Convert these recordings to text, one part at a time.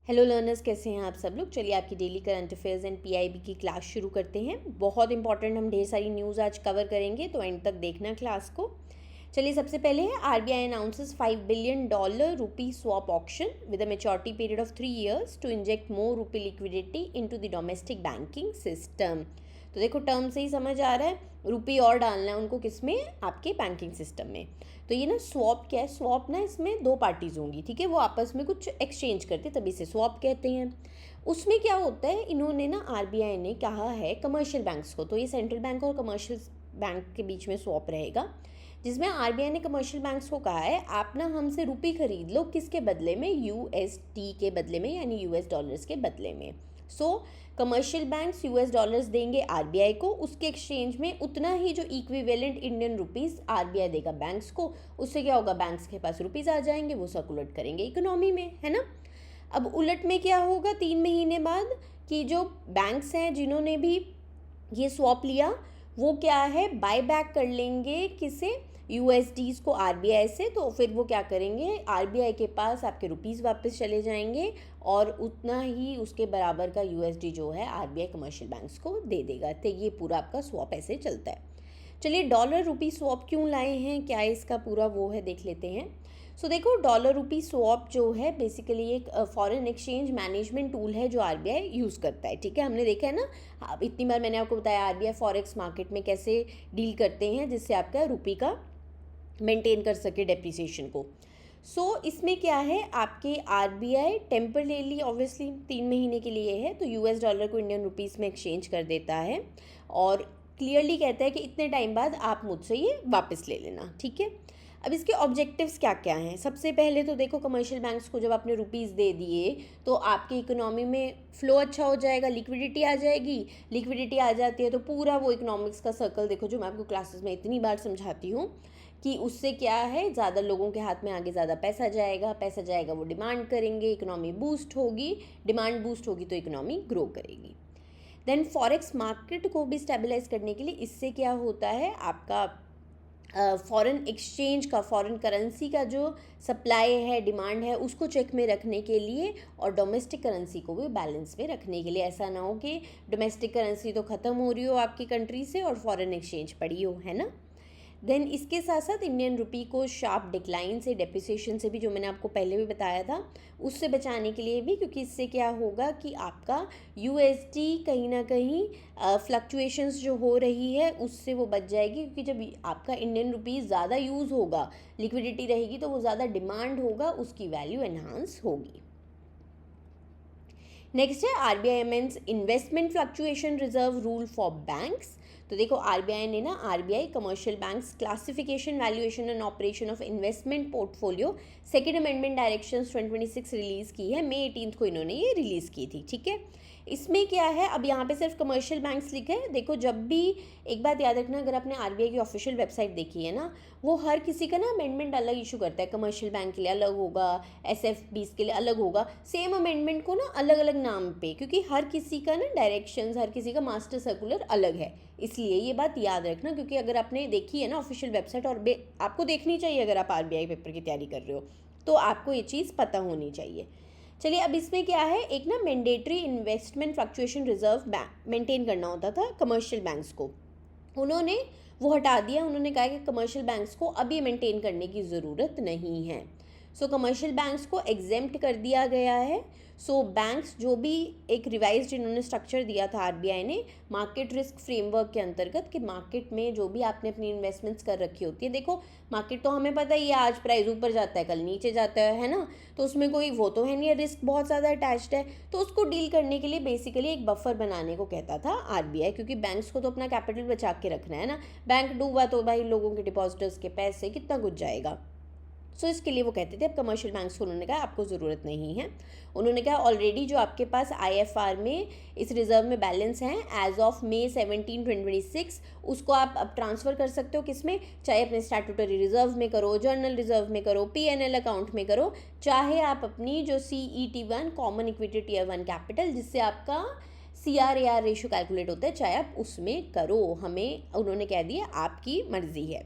Hello learners, कैसे हैं आप सब लोग। चलिए आपकी daily current affairs and PIB की क्लास शुरू करते हैं। बहुत इंपॉर्टेंट, हम ढेर सारी न्यूज़ आज कवर करेंगे, तो एंड तक देखना क्लास को। चलिए सबसे पहले है RBI announces $5 billion rupee swap auction with a maturity period of 3 years to inject more rupee liquidity into the domestic banking system. तो देखो टर्म से ही समझ आ रहा है, रुपी और डालना है उनको, किस में, आपके बैंकिंग सिस्टम में। तो ये ना स्वैप क्या है, स्वैप ना इसमें दो पार्टीज होंगी, ठीक है, वो आपस में कुछ एक्सचेंज करते, तभी से स्वैप कहते हैं। उसमें क्या होता है, इन्होंने ना आरबीआई ने कहा है कमर्शियल बैंक्स को, तो ये सेंट्रल बैंक और कमर्शियल बैंक के बीच में स्वैप रहेगा, जिसमें आरबीआई ने कमर्शियल बैंक्स को कहा है आप ना हमसे रुपी खरीद लो, किसके बदले में, यूएसडी के बदले में, यानी यूएस डॉलर्स के बदले में। सो कमर्शियल बैंक्स यूएस डॉलर्स देंगे आरबीआई को, उसके एक्सचेंज में उतना ही जो इक्विवेलेंट इंडियन रुपीस आरबीआई देगा बैंक्स को। उससे क्या होगा, बैंक्स के पास रुपीस आ जाएंगे, वो सर्कुलेट करेंगे इकोनॉमी में, है ना। अब उलट में क्या होगा 3 महीने बाद, कि जो बैंक्स हैं जिन्होंने भी ये स्वैप लिया, वो क्या है, बाय बैक कर लेंगे किसे, यूएसडीज को आरबीआई से। तो फिर वो क्या करेंगे, आरबीआई के पास आपके रुपीस वापस चले जाएंगे और उतना ही उसके बराबर का यूएसडी जो है आरबीआई कमर्शियल बैंक्स को दे देगा। तो ये पूरा आपका स्वैप ऐसे चलता है। चलिए डॉलर रुपी स्वैप क्यों लाए हैं, क्या इसका पूरा वो है, देख लेते हैं। सो देखो डॉलर रुपी स्वैप जो है बेसिकली एक फॉरेन एक्सचेंज मैनेजमेंट टूल है जो आरबीआई यूज़ करता है, ठीक है। हमने देखा है ना, अब इतनी बार मैंने आपको बताया आरबीआई फॉरेक्स मार्केट में कैसे डील करते हैं, जिससे आपका रुपी का मेंटेन कर सके डेप्रिसिएशन को। सो इसमें क्या है, आपके आरबीआई टेम्परेली ऑब्वियसली 3 महीने के लिए है, तो यूएस डॉलर को इंडियन रुपीस में एक्सचेंज कर देता है और क्लियरली कहता है कि इतने टाइम बाद आप मुझसे ये वापस ले लेना, ठीक है। अब इसके ऑब्जेक्टिव्स क्या क्या हैं। सबसे पहले तो देखो कमर्शियल बैंक्स को जब आपने रुपीस दे दिए तो आपकी इकोनॉमी में फ्लो अच्छा हो जाएगा, लिक्विडिटी आ जाएगी। लिक्विडिटी आ जाती है तो पूरा वो इकोनॉमिक्स का सर्कल देखो, जो मैं आपको क्लासेस में इतनी बार समझाती हूँ, कि उससे क्या है, ज़्यादा लोगों के हाथ में आगे ज़्यादा पैसा जाएगा, पैसा जाएगा वो डिमांड करेंगे, इकोनॉमी बूस्ट होगी, डिमांड बूस्ट होगी तो इकोनॉमी ग्रो करेगी। देन फॉरेक्स मार्केट को भी स्टेबलाइज करने के लिए इससे क्या होता है, आपका फॉरेन एक्सचेंज का, फॉरेन करेंसी का जो सप्लाई है, डिमांड है, उसको चेक में रखने के लिए और डोमेस्टिक करेंसी को भी बैलेंस में रखने के लिए। ऐसा ना हो कि डोमेस्टिक करेंसी तो ख़त्म हो रही हो आपकी कंट्री से और फॉरेन एक्सचेंज पड़ी हो, है ना। देन इसके साथ साथ इंडियन रुपी को शार्प डिक्लाइन से, डेप्रिसिएशन से भी, जो मैंने आपको पहले भी बताया था, उससे बचाने के लिए भी, क्योंकि इससे क्या होगा कि आपका यूएसडी कहीं ना कहीं फ्लक्चुएशंस जो हो रही है उससे वो बच जाएगी, क्योंकि जब आपका इंडियन रुपी ज़्यादा यूज़ होगा, लिक्विडिटी रहेगी, तो वो ज़्यादा डिमांड होगा, उसकी वैल्यू एनहांस होगी। नेक्स्ट है RBI amends investment fluctuation reserve rule for banks. तो देखो आरबीआई ने ना, RBI commercial banks classification, valuation and operation of investment portfolio second amendment directions 2026 release की है। मई 18 को इन्होंने ये रिलीज़ की थी, ठीक है। इसमें क्या है, अब यहाँ पे सिर्फ कमर्शियल बैंक्स लिखे हैं। देखो जब भी, एक बात याद रखना, अगर आपने आरबीआई की ऑफिशियल वेबसाइट देखी है ना, वो हर किसी का ना अमेंडमेंट अलग इशू करता है। कमर्शियल बैंक के लिए अलग होगा, एसएफबीस के लिए अलग होगा, सेम अमेंडमेंट को ना अलग अलग नाम पे, क्योंकि हर किसी का ना डायरेक्शंस, हर किसी का मास्टर सर्कुलर अलग है, इसलिए ये बात याद रखना। क्योंकि अगर आपने देखी है ना ऑफिशियल वेबसाइट, और आपको देखनी चाहिए अगर आप आरबीआई पेपर की तैयारी कर रहे हो, तो आपको ये चीज़ पता होनी चाहिए। चलिए अब इसमें क्या है, एक ना mandatory investment fluctuation reserve maintain करना होता था कमर्शियल बैंक्स को, उन्होंने वो हटा दिया। उन्होंने कहा कि कमर्शियल बैंक्स को अभी मेंटेन करने की ज़रूरत नहीं है। सो कमर्शियल बैंक्स को एग्जेम्प्ट कर दिया गया है। सो बैंक्स जो भी एक रिवाइज्ड इन्होंने स्ट्रक्चर दिया था आरबीआई ने मार्केट रिस्क फ्रेमवर्क के अंतर्गत, कि मार्केट में जो भी आपने अपनी इन्वेस्टमेंट्स कर रखी होती है, देखो मार्केट तो हमें पता ही है, आज प्राइस ऊपर जाता है कल नीचे जाता है ना, तो उसमें कोई वो तो है नहीं है, रिस्क बहुत ज़्यादा अटैच्ड है। तो उसको डील करने के लिए बेसिकली एक बफर बनाने को कहता था आरबीआई, क्योंकि बैंक्स को तो अपना कैपिटल बचा के रखना है ना। बैंक डूबा तो भाई लोगों के डिपॉजिटर्स के पैसे कितना कुछ जाएगा। सो इसके लिए वो कहते थे, अब कमर्शियल बैंक्स को उन्होंने कहा आपको ज़रूरत नहीं है। उन्होंने कहा ऑलरेडी जो आपके पास आईएफआर में इस रिजर्व में बैलेंस हैं एज ऑफ May 17, 2026, उसको आप अब ट्रांसफ़र कर सकते हो, किस में, चाहे अपने स्टैट्यूटरी रिजर्व में करो, जर्नल रिजर्व में करो, पीएनएल अकाउंट में करो, चाहे आप अपनी जो CET1 common equity tier 1 capital, जिससे आपका CRAR रेशो कैलकुलेट होता है, चाहे आप उसमें करो। हमें उन्होंने कह दिया आपकी मर्जी है।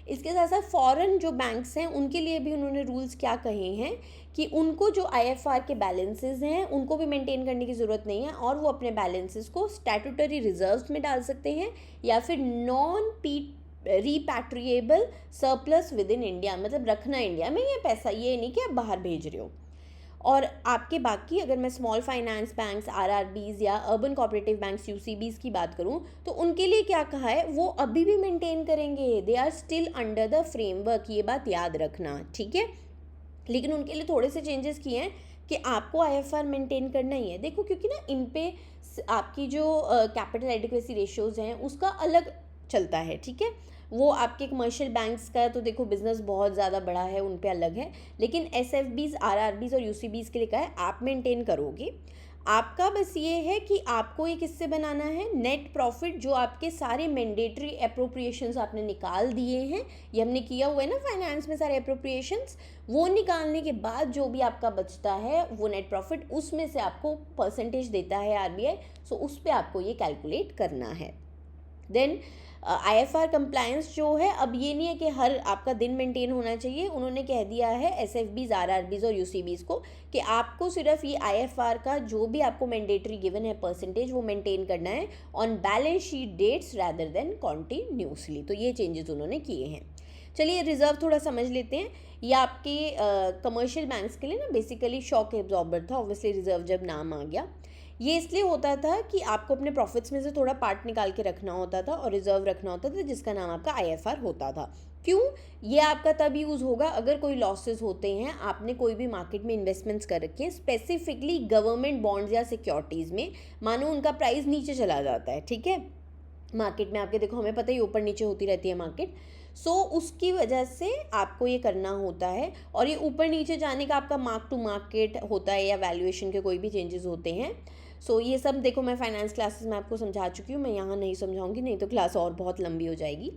इसके साथ साथ फॉरेन जो बैंक्स हैं उनके लिए भी उन्होंने रूल्स क्या कहे हैं, कि उनको जो आईएफआर के बैलेंसेस हैं उनको भी मेंटेन करने की ज़रूरत नहीं है और वो अपने बैलेंसेस को स्टैट्यूटरी रिजर्व्स में डाल सकते हैं या फिर non repatriable surplus within India, मतलब रखना इंडिया में ये पैसा, ये नहीं कि आप बाहर भेज रहे हो। और आपके बाकी अगर मैं स्मॉल फाइनेंस बैंक्स, आरआरबीज या अर्बन कोऑपरेटिव बैंक्स, यूसीबीज की बात करूं तो उनके लिए क्या कहा है, वो अभी भी मेंटेन करेंगे, they are still under the framework, ये बात याद रखना, ठीक है। लेकिन उनके लिए थोड़े से चेंजेस किए हैं कि आपको आईएफआर मेंटेन करना ही है। देखो क्योंकि ना इन पे आपकी जो कैपिटल एडिक्वेसी रेशियोज़ हैं उसका अलग चलता है, ठीक है। वो आपके कमर्शियल बैंक्स का तो देखो बिजनेस बहुत ज़्यादा बड़ा है, उन पे अलग है, लेकिन एसएफबीज, आरआरबीज और यूसीबीज के लिए क्या है, आप मेंटेन करोगे। आपका बस ये है कि आपको ये किससे बनाना है, नेट प्रॉफिट, जो आपके सारे मैंडेटरी अप्रोप्रिएशंस आपने निकाल दिए हैं, ये हमने किया हुआ है ना फाइनेंस में सारे अप्रोप्रिएशंस, वो निकालने के बाद जो भी आपका बचता है वो नेट प्रॉफिट, उसमें से आपको परसेंटेज देता है आरबीआई, सो उस पर आपको ये कैलकुलेट करना है। देन आईएफआर कंप्लायंस जो है, अब ये नहीं है कि हर आपका दिन मेंटेन होना चाहिए, उन्होंने कह दिया है एसएफबीज, आरआरबीज और यूसीबीज को कि आपको सिर्फ ये आईएफआर का जो भी आपको मैंडेटरी गिवन है परसेंटेज वो मेंटेन करना है on balance sheet dates rather than continuously. तो ये चेंजेस उन्होंने किए हैं। चलिए रिजर्व थोड़ा समझ लेते हैं। ये आपके कमर्शियल बैंक्स के लिए ना बेसिकली शॉक एब्जॉर्बर था, ऑब्वियसली रिजर्व जब नाम आ गया। ये इसलिए होता था कि आपको अपने प्रॉफिट्स में से थोड़ा पार्ट निकाल के रखना होता था और रिजर्व रखना होता था, जिसका नाम आपका आईएफआर होता था। क्यों? ये आपका तब यूज़ होगा अगर कोई लॉसेस होते हैं, आपने कोई भी मार्केट में इन्वेस्टमेंट्स कर रखे हैं, स्पेसिफिकली गवर्नमेंट बॉन्ड्स या सिक्योरिटीज़ में, मानो उनका प्राइस नीचे चला जाता है, ठीक है, मार्केट में आपके, देखो हमें पता ही ऊपर नीचे होती रहती है मार्केट, सो उसकी वजह से आपको ये करना होता है। और ये ऊपर नीचे जाने का आपका मार्क टू मार्केट होता है या वैल्यूएशन के कोई भी चेंजेस होते हैं। सो ये सब देखो मैं फाइनेंस क्लासेस में आपको समझा चुकी हूँ, मैं यहाँ नहीं समझाऊंगी, नहीं तो क्लास और बहुत लंबी हो जाएगी।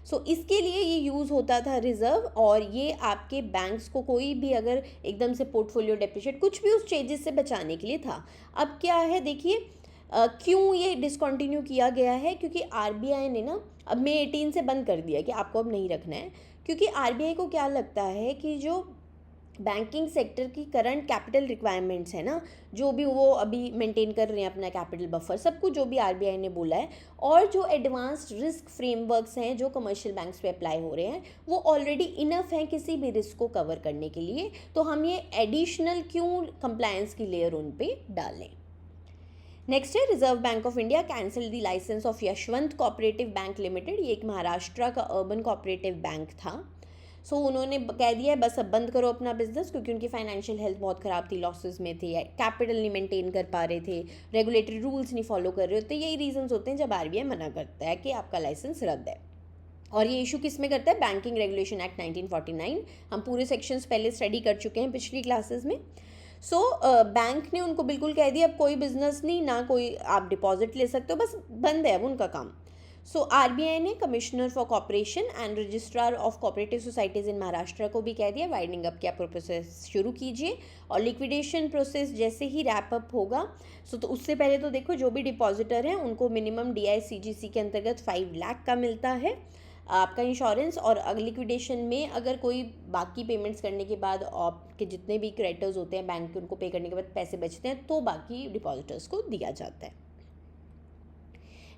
सो इसके लिए ये यूज़ होता था रिजर्व, और ये आपके बैंक्स को कोई भी अगर एकदम से पोर्टफोलियो डेप्रिशिएट कुछ भी उस चेंजेस से बचाने के लिए था। अब क्या है देखिए, क्यों ये डिसकंटिन्यू किया गया है, क्योंकि आरबीआई ने ना अब मई 18 से बंद कर दिया कि आपको अब नहीं रखना है, क्योंकि आरबीआई को क्या लगता है कि जो बैंकिंग सेक्टर की करंट कैपिटल रिक्वायरमेंट्स है ना, जो भी वो अभी मेंटेन कर रहे हैं अपना कैपिटल बफर, सब कुछ जो भी आरबीआई ने बोला है, और जो एडवांस्ड रिस्क फ्रेमवर्क्स हैं जो कमर्शियल बैंक्स पे अप्लाई हो रहे हैं, वो ऑलरेडी इनफ हैं किसी भी रिस्क को कवर करने के लिए, तो हम ये एडिशनल क्यों कंप्लायंस की लेयर उन पे डालें। नेक्स्ट है, Reserve Bank of India cancel the licence of Yashwant cooperative bank limited. ये एक महाराष्ट्र का अर्बन कोऑपरेटिव बैंक था। सो उन्होंने कह दिया है बस अब बंद करो अपना बिजनेस, क्योंकि उनकी फाइनेंशियल हेल्थ बहुत ख़राब थी, लॉसेस में थे, कैपिटल नहीं मेंटेन कर पा रहे थे, रेगुलेटरी रूल्स नहीं फॉलो कर रहे होते। यही रीजंस होते हैं जब आरबीआई मना करता है कि आपका लाइसेंस रद्द है। और ये इशू किस में करता है, बैंकिंग रेगुलेशन एक्ट 1949। हम पूरे सेक्शंस पहले स्टडी कर चुके हैं पिछली क्लासेस में। सो बैंक ने उनको बिल्कुल कह दिया अब कोई बिजनेस नहीं, ना कोई आप डिपॉजिट ले सकते हो, बस बंद है अब उनका काम। सो आरबीआई ने commissioner for corporation and registrar of cooperative societies in Maharashtra को भी कह दिया वाइंडिंग अप की आप प्रोसेस शुरू कीजिए, और लिक्विडेशन प्रोसेस जैसे ही रैप अप होगा, सो तो उससे पहले तो देखो जो भी डिपॉजिटर हैं उनको मिनिमम डीआईसीजीसी के अंतर्गत 5 लाख का मिलता है आपका इंश्योरेंस, और लिक्विडेशन में अगर कोई बाकी पेमेंट्स करने के बाद आपके जितने भी क्रेडिटर्स होते हैं बैंक के, उनको पे करने के बाद पैसे बचते हैं तो बाकी डिपॉजिटर्स को दिया जाता है।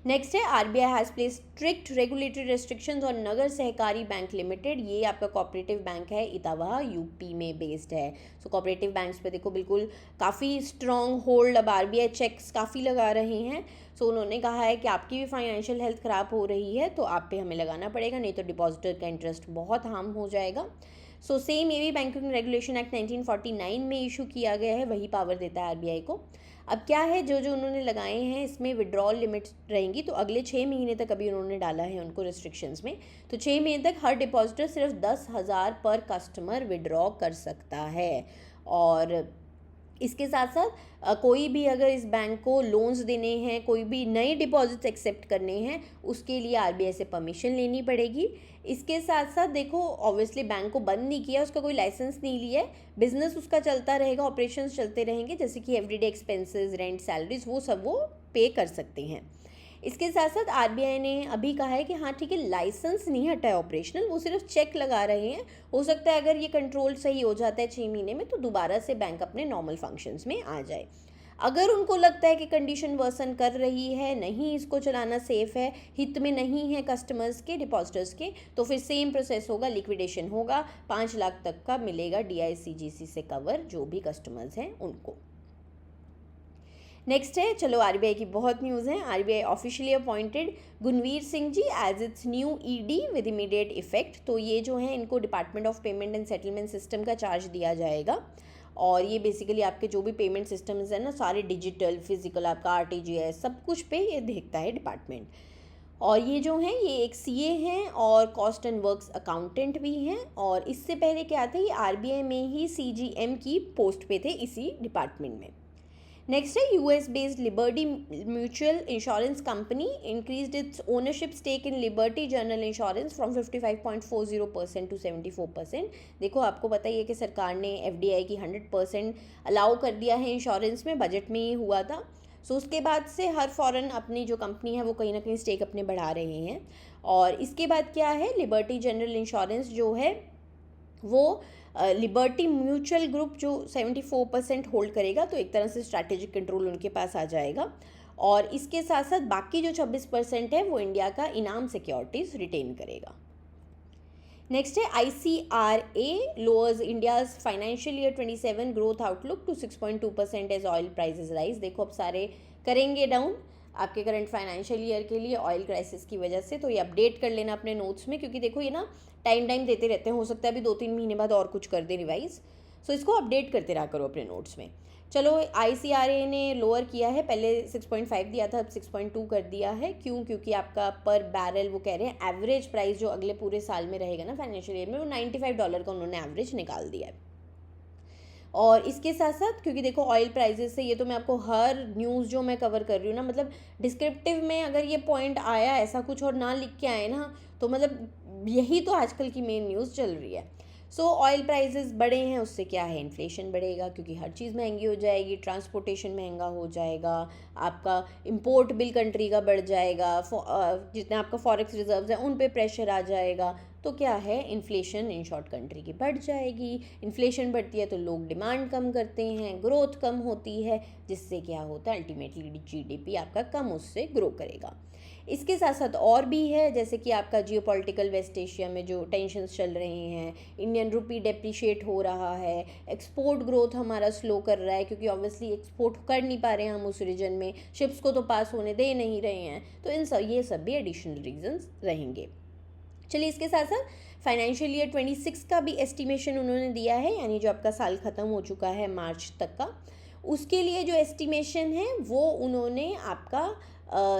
नेक्स्ट है, RBI has place strict regulatory restrictions on Nagar Sahakari bank limited. ये आपका कोऑपरेटिव बैंक है, इटावा यूपी में बेस्ड है। सो कोऑपरेटिव बैंक्स पे देखो बिल्कुल काफ़ी स्ट्रॉन्ग होल्ड अब आरबीआई चेक्स काफ़ी लगा रहे हैं। सो उन्होंने कहा है कि आपकी भी फाइनेंशियल हेल्थ ख़राब हो रही है तो आप पे हमें लगाना पड़ेगा, नहीं तो डिपॉजिटर का इंटरेस्ट बहुत हार्म हो जाएगा। सो सेम ये भी बैंकिंग रेगुलेशन एक्ट 1949 में इशू किया गया है, वही पावर देता है आरबीआई को। अब क्या है, जो जो उन्होंने लगाए हैं इसमें विड्रॉल लिमिट्स रहेंगी, तो अगले 6 महीने तक अभी उन्होंने डाला है उनको रिस्ट्रिक्शंस में, तो 6 महीने तक हर डिपॉजिटर सिर्फ 10,000 पर कस्टमर विड्रॉ कर सकता है। और इसके साथ साथ कोई भी अगर इस बैंक को लोन्स देने हैं, कोई भी नए डिपॉजिट्स एक्सेप्ट करने हैं, उसके लिए आरबीआई से परमिशन लेनी पड़ेगी। इसके साथ साथ देखो ऑब्वियसली बैंक को बंद नहीं किया, उसका कोई लाइसेंस नहीं लिया है, बिजनेस उसका चलता रहेगा, ऑपरेशंस चलते रहेंगे, जैसे कि एवरीडे एक्सपेंसेस, रेंट, सैलरीज, वो सब वो पे कर सकते हैं। इसके साथ साथ आरबीआई ने अभी कहा है कि हाँ ठीक है, लाइसेंस नहीं हटा है ऑपरेशनल, वो सिर्फ चेक लगा रहे हैं। हो सकता है अगर ये कंट्रोल सही हो जाता है 6 महीने में तो दोबारा से बैंक अपने नॉर्मल फंक्शंस में आ जाए। अगर उनको लगता है कि कंडीशन वर्सन कर रही है, नहीं इसको चलाना सेफ है, हित में नहीं है कस्टमर्स के, डिपॉजिटर्स के, तो फिर सेम प्रोसेस होगा, लिक्विडेशन होगा, 5 लाख तक का मिलेगा DICGC से कवर जो भी कस्टमर्स हैं उनको। नेक्स्ट है, चलो आरबीआई की बहुत न्यूज़ है। RBI officially appointed Gunveer Singh ji as its new ED with immediate effect. तो ये जो है इनको department of payment and settlement system का चार्ज दिया जाएगा, और ये बेसिकली आपके जो भी पेमेंट सिस्टम्स हैं ना सारे डिजिटल, फिजिकल, आपका RTGS सब कुछ पे ये देखता है डिपार्टमेंट। और ये जो है ये एक CA हैं और कॉस्ट एंड वर्क्स अकाउंटेंट भी हैं, और इससे पहले क्या थे, ये आरबीआई में ही CGM की पोस्ट पे थे इसी डिपार्टमेंट में। नेक्स्ट है, US based Liberty Mutual insurance company increased its ownership stake in Liberty General insurance from 55.40% to 74%। देखो आपको पता ही है कि सरकार ने FDI की 100% अलाउ कर दिया है इंश्योरेंस में, बजट में ये हुआ था। सो उसके बाद से हर फॉरेन अपनी जो कंपनी है वो कहीं ना कहीं स्टेक अपने बढ़ा रहे हैं। और इसके बाद क्या है, लिबर्टी जनरल इंश्योरेंस जो है वो लिबर्टी म्यूचुअल ग्रुप जो 74% होल्ड करेगा, तो एक तरह से स्ट्रैटेजिक कंट्रोल उनके पास आ जाएगा। और इसके साथ साथ बाकी जो 26% है वो इंडिया का इनाम सिक्योरिटीज़ रिटेन करेगा। नेक्स्ट है, ICRA lowers India's financial year 27 growth outlook to 6.2% as oil prices rise. देखो अब सारे करेंगे डाउन आपके करंट फाइनेंशियल ईयर के लिए ऑयल क्राइसिस की वजह से, तो ये अपडेट कर लेना अपने नोट्स में, क्योंकि देखो ये ना टाइम देते रहते हैं, हो सकता है अभी 2-3 महीने बाद और कुछ कर दे रिवाइज, सो इसको अपडेट करते रहा करो अपने नोट्स में। चलो ICRA ने लोअर किया है, पहले 6.5 दिया था, अब 6.2 कर दिया है। क्यों? क्योंकि आपका पर बैरल वो कह रहे हैं एवरेज प्राइस जो अगले पूरे साल में रहेगा ना फाइनेंशियल ईयर में, वो $95 का उन्होंने एवरेज निकाल दिया है। और इसके साथ साथ क्योंकि देखो ऑयल प्राइसेस से, ये तो मैं आपको हर न्यूज़ जो मैं कवर कर रही हूँ ना, मतलब डिस्क्रिप्टिव में अगर ये पॉइंट आया ऐसा कुछ और ना लिख के आए ना, तो मतलब यही तो आजकल की मेन न्यूज़ चल रही है। सो ऑयल प्राइसेस बढ़े हैं, उससे क्या है, इन्फ्लेशन बढ़ेगा, क्योंकि हर चीज़ महंगी हो जाएगी, ट्रांसपोर्टेशन महंगा हो जाएगा, आपका इंपोर्ट बिल कंट्री का बढ़ जाएगा, जितने आपका फॉरेक्स रिजर्व्स हैं उन पे प्रेशर आ जाएगा, तो क्या है, इन्फ्लेशन इन शॉर्ट कंट्री की बढ़ जाएगी। इन्फ्लेशन बढ़ती है तो लोग डिमांड कम करते हैं, ग्रोथ कम होती है, जिससे क्या होता है, अल्टीमेटली GDP आपका कम उससे ग्रो करेगा। इसके साथ साथ और भी है, जैसे कि आपका जियोपॉलिटिकल वेस्ट एशिया में जो टेंशन्स चल रहे हैं, इंडियन रुपी डेप्रिशिएट हो रहा है, एक्सपोर्ट ग्रोथ हमारा स्लो कर रहा है, क्योंकि ऑब्वियसली एक्सपोर्ट कर नहीं पा रहे हैं हम उस रीजन में, शिप्स को तो पास होने दे नहीं रहे हैं, तो ये सब भी एडिशनल रीजंस रहेंगे। चलिए इसके साथ साथ फाइनेंशियल ईयर 26 का भी एस्टिमेशन उन्होंने दिया है, यानी जो आपका साल ख़त्म हो चुका है मार्च तक का, उसके लिए जो एस्टिमेशन है वो उन्होंने आपका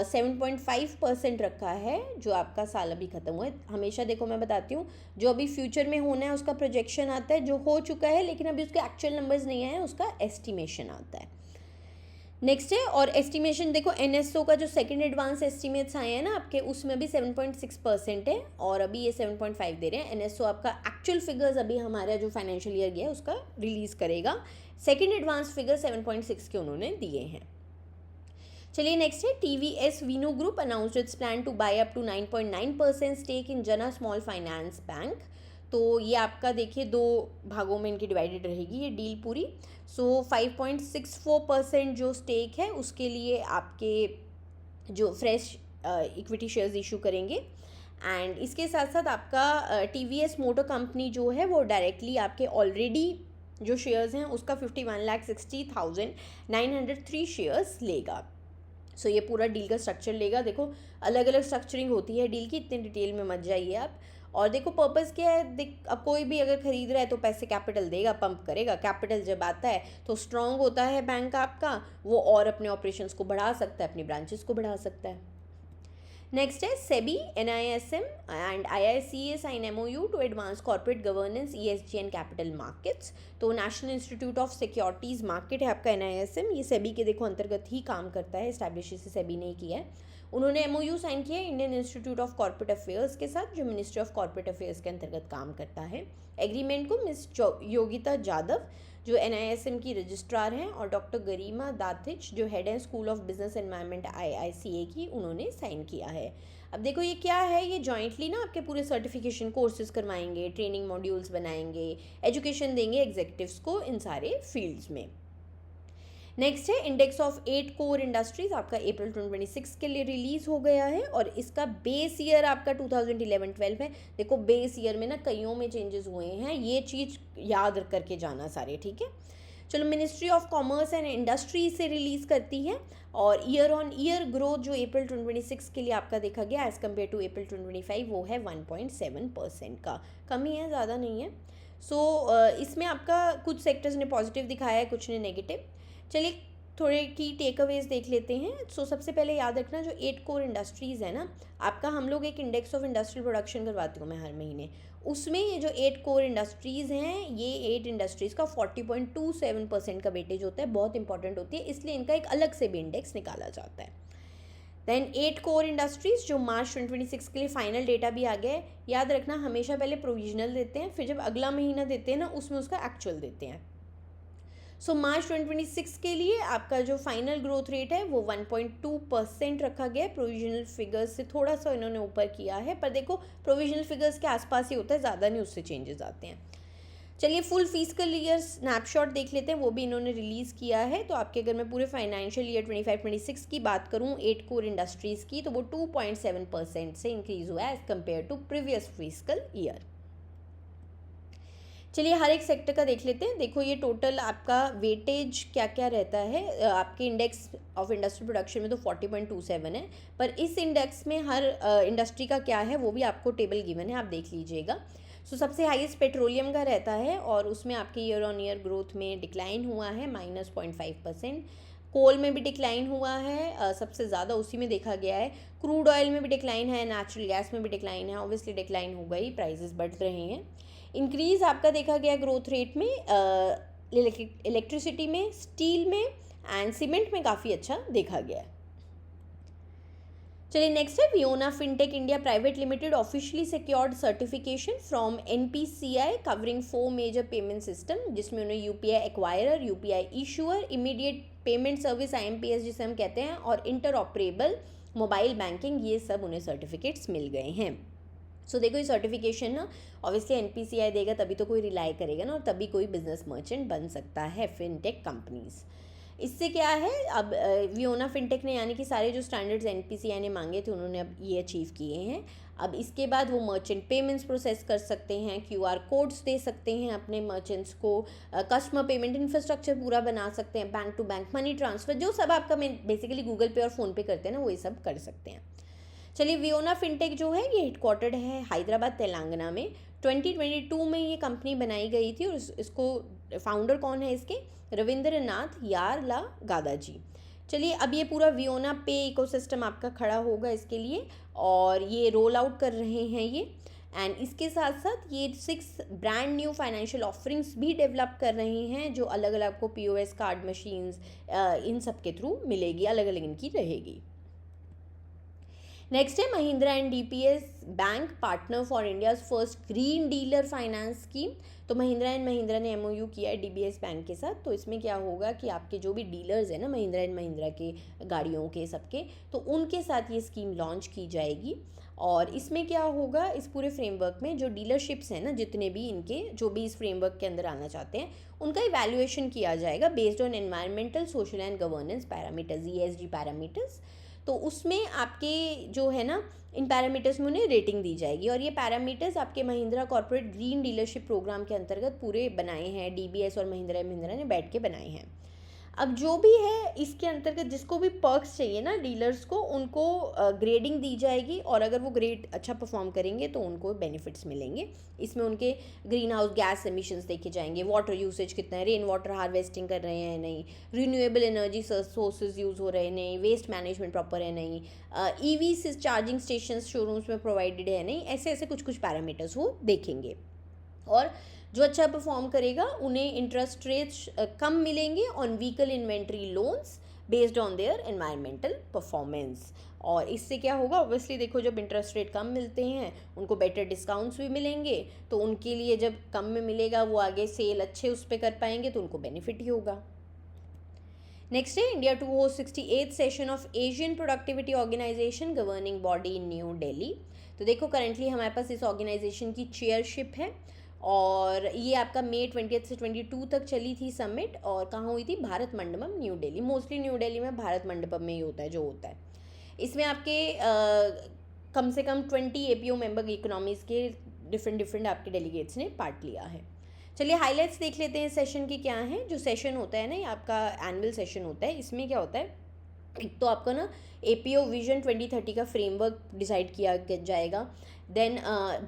7.5% रखा है, जो आपका साल अभी ख़त्म हुआ है। हमेशा देखो मैं बताती हूँ, जो अभी फ्यूचर में होना है उसका प्रोजेक्शन आता है, जो हो चुका है लेकिन अभी उसके एक्चुअल नंबर्स नहीं आए हैं उसका एस्टिमेशन आता है। नेक्स्ट है, और एस्टिमेशन देखो NSO का जो सेकंड एडवांस एस्टिमेट्स आए हैं ना आपके, उसमें भी 7.6% है, और अभी ये 7.5 दे रहे हैं। NSO आपका एक्चुअल फिगर्स अभी हमारा जो फाइनेंशियल ईयर गया है उसका रिलीज़ करेगा, सेकंड एडवांस फिगर 7.6 के उन्होंने दिए हैं। चलिए नेक्स्ट है, TVS Venu group announced its plan to buy up to 9.9% stake in Jana small finance bank. तो ये आपका देखिए 2 भागों में इनकी डिवाइडेड रहेगी ये डील पूरी। सो 5.64% जो स्टेक है उसके लिए आपके जो फ्रेश इक्विटी शेयर्स इशू करेंगे। एंड इसके साथ साथ आपका TVS मोटर कंपनी जो है वो डायरेक्टली आपके ऑलरेडी जो शेयर्स हैं उसका 51,60,903 शेयर्स लेगा। सो ये पूरा डील का स्ट्रक्चर लेगा। देखो अलग अलग स्ट्रक्चरिंग होती है डील की, इतने डिटेल में मत जाइए आप। और देखो पर्पस क्या है, अब कोई भी अगर खरीद रहा है तो पैसे कैपिटल देगा, पंप करेगा, कैपिटल जब आता है तो स्ट्रॉन्ग होता है बैंक आपका, वो और अपने ऑपरेशंस को बढ़ा सकता है, अपनी ब्रांचेस को बढ़ा सकता है। नेक्स्ट है, SEBI, NISM and IICA sign MOU to advance corporate governance, ESG and capital markets. तो national institute of securities market है आपका NISM, ये सेबी के देखो अंतर्गत ही काम करता है, इस्टेब्लिश इसे सेबी ने किया है। उन्होंने MOU साइन किया है Indian institute of corporate affairs के साथ, जो मिनिस्ट्री ऑफ कॉर्पोरेट अफेयर्स के अंतर्गत काम करता है। एग्रीमेंट को मिस योगिता जाधव जो NISM की रजिस्ट्रार हैं, और डॉक्टर गरिमा दाथिच जो हेड हैं school of business environment IICA की, उन्होंने साइन किया है। अब देखो ये क्या है, ये जॉइंटली ना आपके पूरे सर्टिफिकेशन कोर्सेज करवाएंगे, ट्रेनिंग मॉड्यूल्स बनाएंगे, एजुकेशन देंगे एग्जीक्यूटिव्स को इन सारे फील्ड्स में। नेक्स्ट है इंडेक्स ऑफ 8 कोर इंडस्ट्रीज, आपका अप्रैल 2026 के लिए रिलीज हो गया है, और इसका बेस ईयर आपका 2011-12 है। देखो बेस ईयर में ना कईयों में चेंजेस हुए हैं, ये चीज़ याद करके जाना सारे, ठीक है। चलो, ministry of commerce and industry से रिलीज़ करती है, और ईयर ऑन ईयर ग्रोथ जो अप्रैल 2026 के लिए आपका देखा गया एज़ कम्पेयर टू अप्रैल 2025 वो है 1.7% का, कमी है, ज़्यादा नहीं है। इसमें आपका कुछ सेक्टर्स ने पॉजिटिव दिखाया है, कुछ ने नेगेटिव। चलिए थोड़े की टेक अवेज देख लेते हैं। सबसे पहले याद रखना, जो 8 कोर इंडस्ट्रीज़ है ना आपका, हम लोग एक इंडेक्स ऑफ इंडस्ट्रियल प्रोडक्शन करवाती हूँ मैं हर महीने, उसमें ये जो 8 कोर इंडस्ट्रीज़ हैं, ये 8 इंडस्ट्रीज़ का 40.27% का वेटेज होता है, बहुत इंपॉर्टेंट होती है, इसलिए इनका एक अलग से भी इंडेक्स निकाला जाता है। देन 8 कोर इंडस्ट्रीज़ जो मार्च 2026 के लिए फाइनल डेटा भी आ गया है। याद रखना, हमेशा पहले प्रोविजनल देते हैं, फिर जब अगला महीना देते हैं ना उसमें उसका एक्चुअल देते हैं। मार्च 2026 के लिए आपका जो फाइनल ग्रोथ रेट है वो 1.2% रखा गया है। प्रोविजनल फिगर्स से थोड़ा सा इन्होंने ऊपर किया है, पर देखो प्रोविजनल फिगर्स के आसपास ही होता है, ज़्यादा नहीं उससे चेंजेस आते हैं। चलिए फुल फिजिकल ईयर स्नैपशॉट देख लेते हैं, वो भी इन्होंने रिलीज़ किया है। तो आपके अगर मैं पूरे फाइनेंशियल ईयर 25-26 की बात करूँ 8 कोर इंडस्ट्रीज़ की, तो वो 2.7% से इंक्रीज़ हुआ है as compare to previous physical year. चलिए हर एक सेक्टर का देख लेते हैं। देखो ये टोटल आपका वेटेज क्या क्या रहता है, आपके इंडेक्स ऑफ इंडस्ट्रियल प्रोडक्शन में तो 40.27 है, पर इस इंडेक्स में हर इंडस्ट्री का क्या है वो भी आपको टेबल गिवन है, आप देख लीजिएगा। सबसे हाईएस्ट पेट्रोलियम का रहता है, और उसमें आपके ईयर ऑन ईयर ग्रोथ में डिक्लाइन हुआ है -0.5%। कोल में भी डिक्लाइन हुआ है, सबसे ज़्यादा उसी में देखा गया है। क्रूड ऑयल में भी डिक्लाइन है, नेचुरल गैस में भी डिक्लाइन है, ऑब्वियसली डिक्लाइन होगा ही, प्राइसेस बढ़ रहे हैं। इंक्रीज़ आपका देखा गया ग्रोथ रेट में इलेक्ट्रिसिटी में, स्टील में एंड सीमेंट में काफ़ी अच्छा देखा गया है। चलिए नेक्स्ट है Viyona fintech India private limited officially secured certification from NPCI covering 4 major payment system, जिसमें उन्हें UPI acquirer, UPI issuer, immediate payment service IMPS जिसे हम कहते हैं, और इंटर ऑपरेबल मोबाइल बैंकिंग, ये सब उन्हें सर्टिफिकेट्स मिल गए हैं। देखो ये सर्टिफिकेशन ना ऑब्वियसली NPCI देगा, तभी तो कोई रिलाई करेगा ना, और तभी कोई बिजनेस मर्चेंट बन सकता है फिनटेक कंपनीज। इससे क्या है, अब वियोना फिनटेक ने यानी कि सारे जो स्टैंडर्ड्स NPCI ने मांगे थे उन्होंने अब ये अचीव किए हैं। अब इसके बाद वो मर्चेंट पेमेंट्स प्रोसेस कर सकते हैं, QR कोड्स दे सकते हैं अपने मर्चेंट्स को, कस्टमर पेमेंट इंफ्रास्ट्रक्चर पूरा बना सकते हैं, bank to bank money transfer, जो सब आपका बेसिकली गूगल पे और फ़ोनपे करते हैं ना, वो ये सब कर सकते हैं। चलिए वियोना फिनटेक जो है ये हेडक्वार्टर्ड है हैदराबाद तेलंगाना में। 2022 में ये कंपनी बनाई गई थी, और इसको फाउंडर कौन है इसके, रविंद्रनाथ यार्लागादा जी। चलिए अब ये पूरा वियोना पे इकोसिस्टम आपका खड़ा होगा इसके लिए, और ये रोल आउट कर रहे हैं ये, एंड इसके साथ साथ ये 6 ब्रांड न्यू फाइनेंशियल ऑफरिंग्स भी डेवलप कर रहे हैं, जो अलग अलग आपको POS कार्ड मशीन्स इन सब के थ्रू मिलेगी, अलग अलग इनकी रहेगी। नेक्स्ट है Mahindra and DPS bank partner for India's first green dealer finance scheme. तो महिंद्रा एंड महिंद्रा ने MOU किया है DBS बैंक के साथ। तो इसमें क्या होगा कि आपके जो भी डीलर्स हैं ना महिंद्रा एंड महिंद्रा के गाड़ियों के सबके, तो उनके साथ ये स्कीम लॉन्च की जाएगी। और इसमें क्या होगा, इस पूरे फ्रेमवर्क में जो डीलरशिप्स हैं ना, जितने भी इनके जो भी इस फ्रेमवर्क के अंदर आना चाहते हैं, उनका इवैल्यूएशन किया जाएगा based on environmental, social and governance parameters, ESG parameters. तो उसमें आपके जो है ना इन पैरामीटर्स में उन्हें रेटिंग दी जाएगी, और ये पैरामीटर्स आपके Mahindra corporate green dealership programme के अंतर्गत पूरे बनाए हैं, DBS और महिंद्रा ने बैठ के बनाए हैं। अब जो भी है इसके अंतर्गत जिसको भी पर्क्स चाहिए ना डीलर्स को, उनको ग्रेडिंग दी जाएगी, और अगर वो ग्रेड अच्छा परफॉर्म करेंगे तो उनको बेनिफिट्स मिलेंगे। इसमें उनके ग्रीन हाउस गैस एमिशंस देखे जाएंगे, वाटर यूसेज कितना है, रेन वाटर हार्वेस्टिंग कर रहे हैं नहीं, रिन्यूएबल एनर्जी सोर्सेज यूज़ हो रहे हैं नहीं, वेस्ट मैनेजमेंट प्रॉपर है नहीं, EV से चार्जिंग स्टेशन शोरूम्स में प्रोवाइडेड है नहीं, ऐसे ऐसे कुछ पैरामीटर्स वो देखेंगे। और जो अच्छा परफॉर्म करेगा उन्हें इंटरेस्ट रेट्स कम मिलेंगे on vehicle inventory loans, based on their environmental performance. और इससे क्या होगा, ऑब्वियसली देखो जब इंटरेस्ट रेट कम मिलते हैं उनको बेटर डिस्काउंट्स भी मिलेंगे, तो उनके लिए जब कम में मिलेगा वो आगे सेल अच्छे उस पर कर पाएंगे तो उनको बेनिफिट ही होगा। नेक्स्ट है India to host 68th session of Asian productivity organisation governing body in new Delhi. तो देखो करेंटली हमारे पास इस ऑर्गेनाइजेशन की चेयरशिप है और ये आपका मई 20 से 22 तक चली थी समिट। और कहाँ हुई थी, Bharat Mandapam new Delhi. Mostly new Delhi में भारत मंडपम में ही होता है जो होता है। इसमें आपके कम से कम 20 APO मेंबर इकोनॉमीज़ के डिफरेंट आपके डेलीगेट्स ने पार्ट लिया है। चलिए हाइलाइट्स देख लेते हैं सेशन की क्या हैं। जो सेशन होता है ना, ये आपका एनुअल सेशन होता है। इसमें क्या होता है, एक तो आपका ना APO विजन 2030 का फ्रेमवर्क डिसाइड किया जाएगा। देन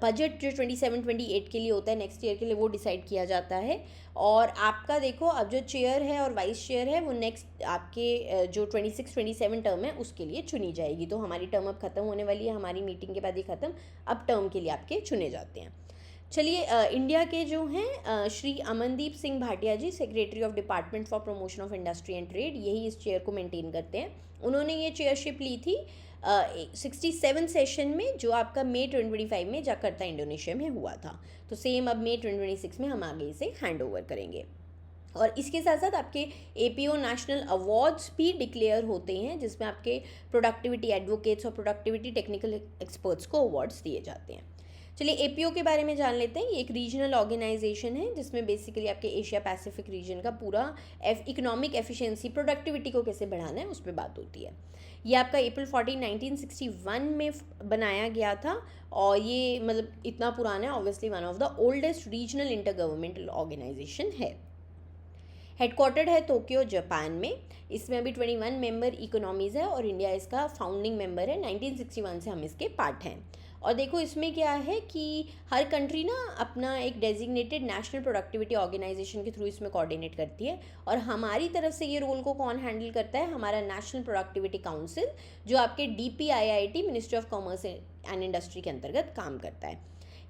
बजट जो 27-28 के लिए होता है नेक्स्ट ईयर के लिए, वो डिसाइड किया जाता है। और आपका देखो अब जो चेयर है और वाइस चेयर है वो नेक्स्ट आपके जो 26-27 टर्म है उसके लिए चुनी जाएगी। तो हमारी टर्म अब ख़त्म होने वाली है, हमारी मीटिंग के बाद ही ख़त्म, अब टर्म के लिए आपके चुने जाते हैं। चलिए इंडिया के जो हैं Shri Amandeep Singh Bhatia ji, secretary of department for promotion of industry and trade, यही इस चेयर को मेंटेन करते हैं। उन्होंने ये चेयरशिप ली थी 67 सेशन में जो आपका मई 2025 में जकार्ता इंडोनेशिया में हुआ था। तो सेम अब मई 2026 में हम आगे इसे हैंड ओवर करेंगे। और इसके साथ साथ आपके APO नेशनल अवार्ड्स भी डिक्लेयर होते हैं जिसमें आपके प्रोडक्टिविटी एडवोकेट्स और प्रोडक्टिविटी टेक्निकल एक्सपर्ट्स को अवार्ड्स दिए जाते हैं। चलिए APO के बारे में जान लेते हैं। ये एक रीजनल ऑर्गेनाइजेशन है जिसमें बेसिकली आपके एशिया पैसिफिक रीजन का पूरा इकोनॉमिक एफिशिएंसी, प्रोडक्टिविटी को कैसे बढ़ाना है उस पर बात होती है। ये आपका April 14, 1961 में बनाया गया था और ये मतलब इतना पुराना है, obviously one of the oldest regional inter governmental organisation है। हेडक्वार्टर्ड है टोक्यो जापान में। इसमें अभी 21 मेंबर इकोनॉमीज़ है और इंडिया इसका फाउंडिंग मेंबर है। 1961 से हम इसके पार्ट हैं। और देखो इसमें क्या है कि हर कंट्री ना अपना एक डेजिग्नेटेड नेशनल प्रोडक्टिविटी ऑर्गेनाइजेशन के थ्रू इसमें कोऑर्डिनेट करती है। और हमारी तरफ से ये रोल को कौन हैंडल करता है, हमारा नेशनल प्रोडक्टिविटी काउंसिल जो आपके DPIIT ministry of commerce and industry के अंतर्गत काम करता है।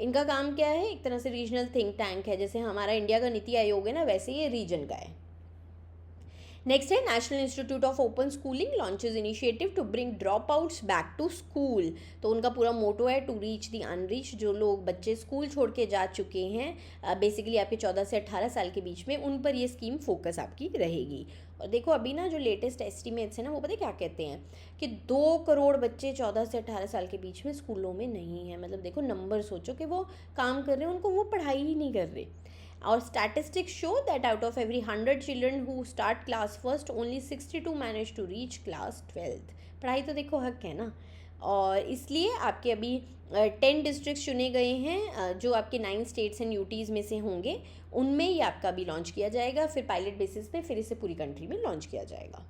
इनका काम क्या है, एक तरह से रीजनल थिंक टैंक है। जैसे हमारा इंडिया का नीति आयोग है ना, वैसे ये रीजन का है। नेक्स्ट है national institute of open schooling launches initiative to bring drop outs back to school. तो उनका पूरा मोटो है टू रीच द अनरीच। जो लोग बच्चे स्कूल छोड़ के जा चुके हैं बेसिकली आपके 14 से 18 साल के बीच में, उन पर ये स्कीम फोकस आपकी रहेगी। और देखो अभी ना जो लेटेस्ट एस्टिमेट्स है ना, वो पता है क्या कहते हैं कि 2 करोड़ बच्चे 14 से 18 साल के बीच में स्कूलों में नहीं है। मतलब देखो नंबर सोचो कि वो काम कर रहे हैं, उनको वो पढ़ाई ही नहीं कर रहे। और statistics show that out of every 100 children who start class first, only 62 manage to reach class 12th। पढ़ाई तो देखो हक है ना। और इसलिए आपके अभी 10 डिस्ट्रिक्ट्स चुने गए हैं जो आपके 9 स्टेट्स एंड यूटीज़ में से होंगे, उनमें ही आपका भी लॉन्च किया जाएगा। फिर पायलट बेसिस पे फिर इसे पूरी कंट्री में लॉन्च किया जाएगा।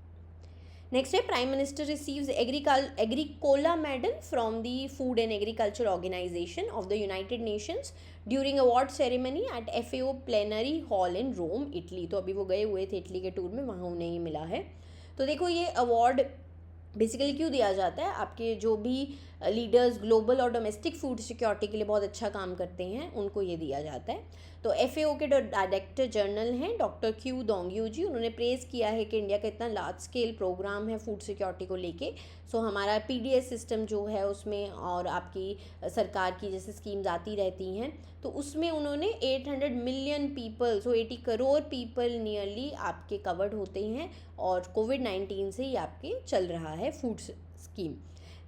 नेक्स्ट है prime minister receives Agricola medal from the food and agriculture organization of the United Nations during award ceremony at FAO plenary hall in Rome, Italy. तो अभी वो गए हुए थे इटली के टूर में, वहाँ उन्हें ये मिला है। तो देखो ये अवार्ड बेसिकली क्यों दिया जाता है, आपके जो भी लीडर्स ग्लोबल और डोमेस्टिक फूड सिक्योरिटी के लिए बहुत अच्छा काम करते हैं उनको ये दिया जाता है। तो FAO के डायरेक्टर जनरल हैं डॉक्टर क्यू दोंगयू जी, उन्होंने प्रेज़ किया है कि इंडिया का इतना लार्ज स्केल प्रोग्राम है फूड सिक्योरिटी को लेके। सो हमारा PDS सिस्टम जो है उसमें और आपकी सरकार की जैसे स्कीम्स आती रहती हैं, तो उसमें उन्होंने 800 मिलियन पीपल, सो 80 करोड़ पीपल नियरली आपके कवर्ड होते हैं। और कोविड-19 से ही आपके चल रहा है फूड स्कीम।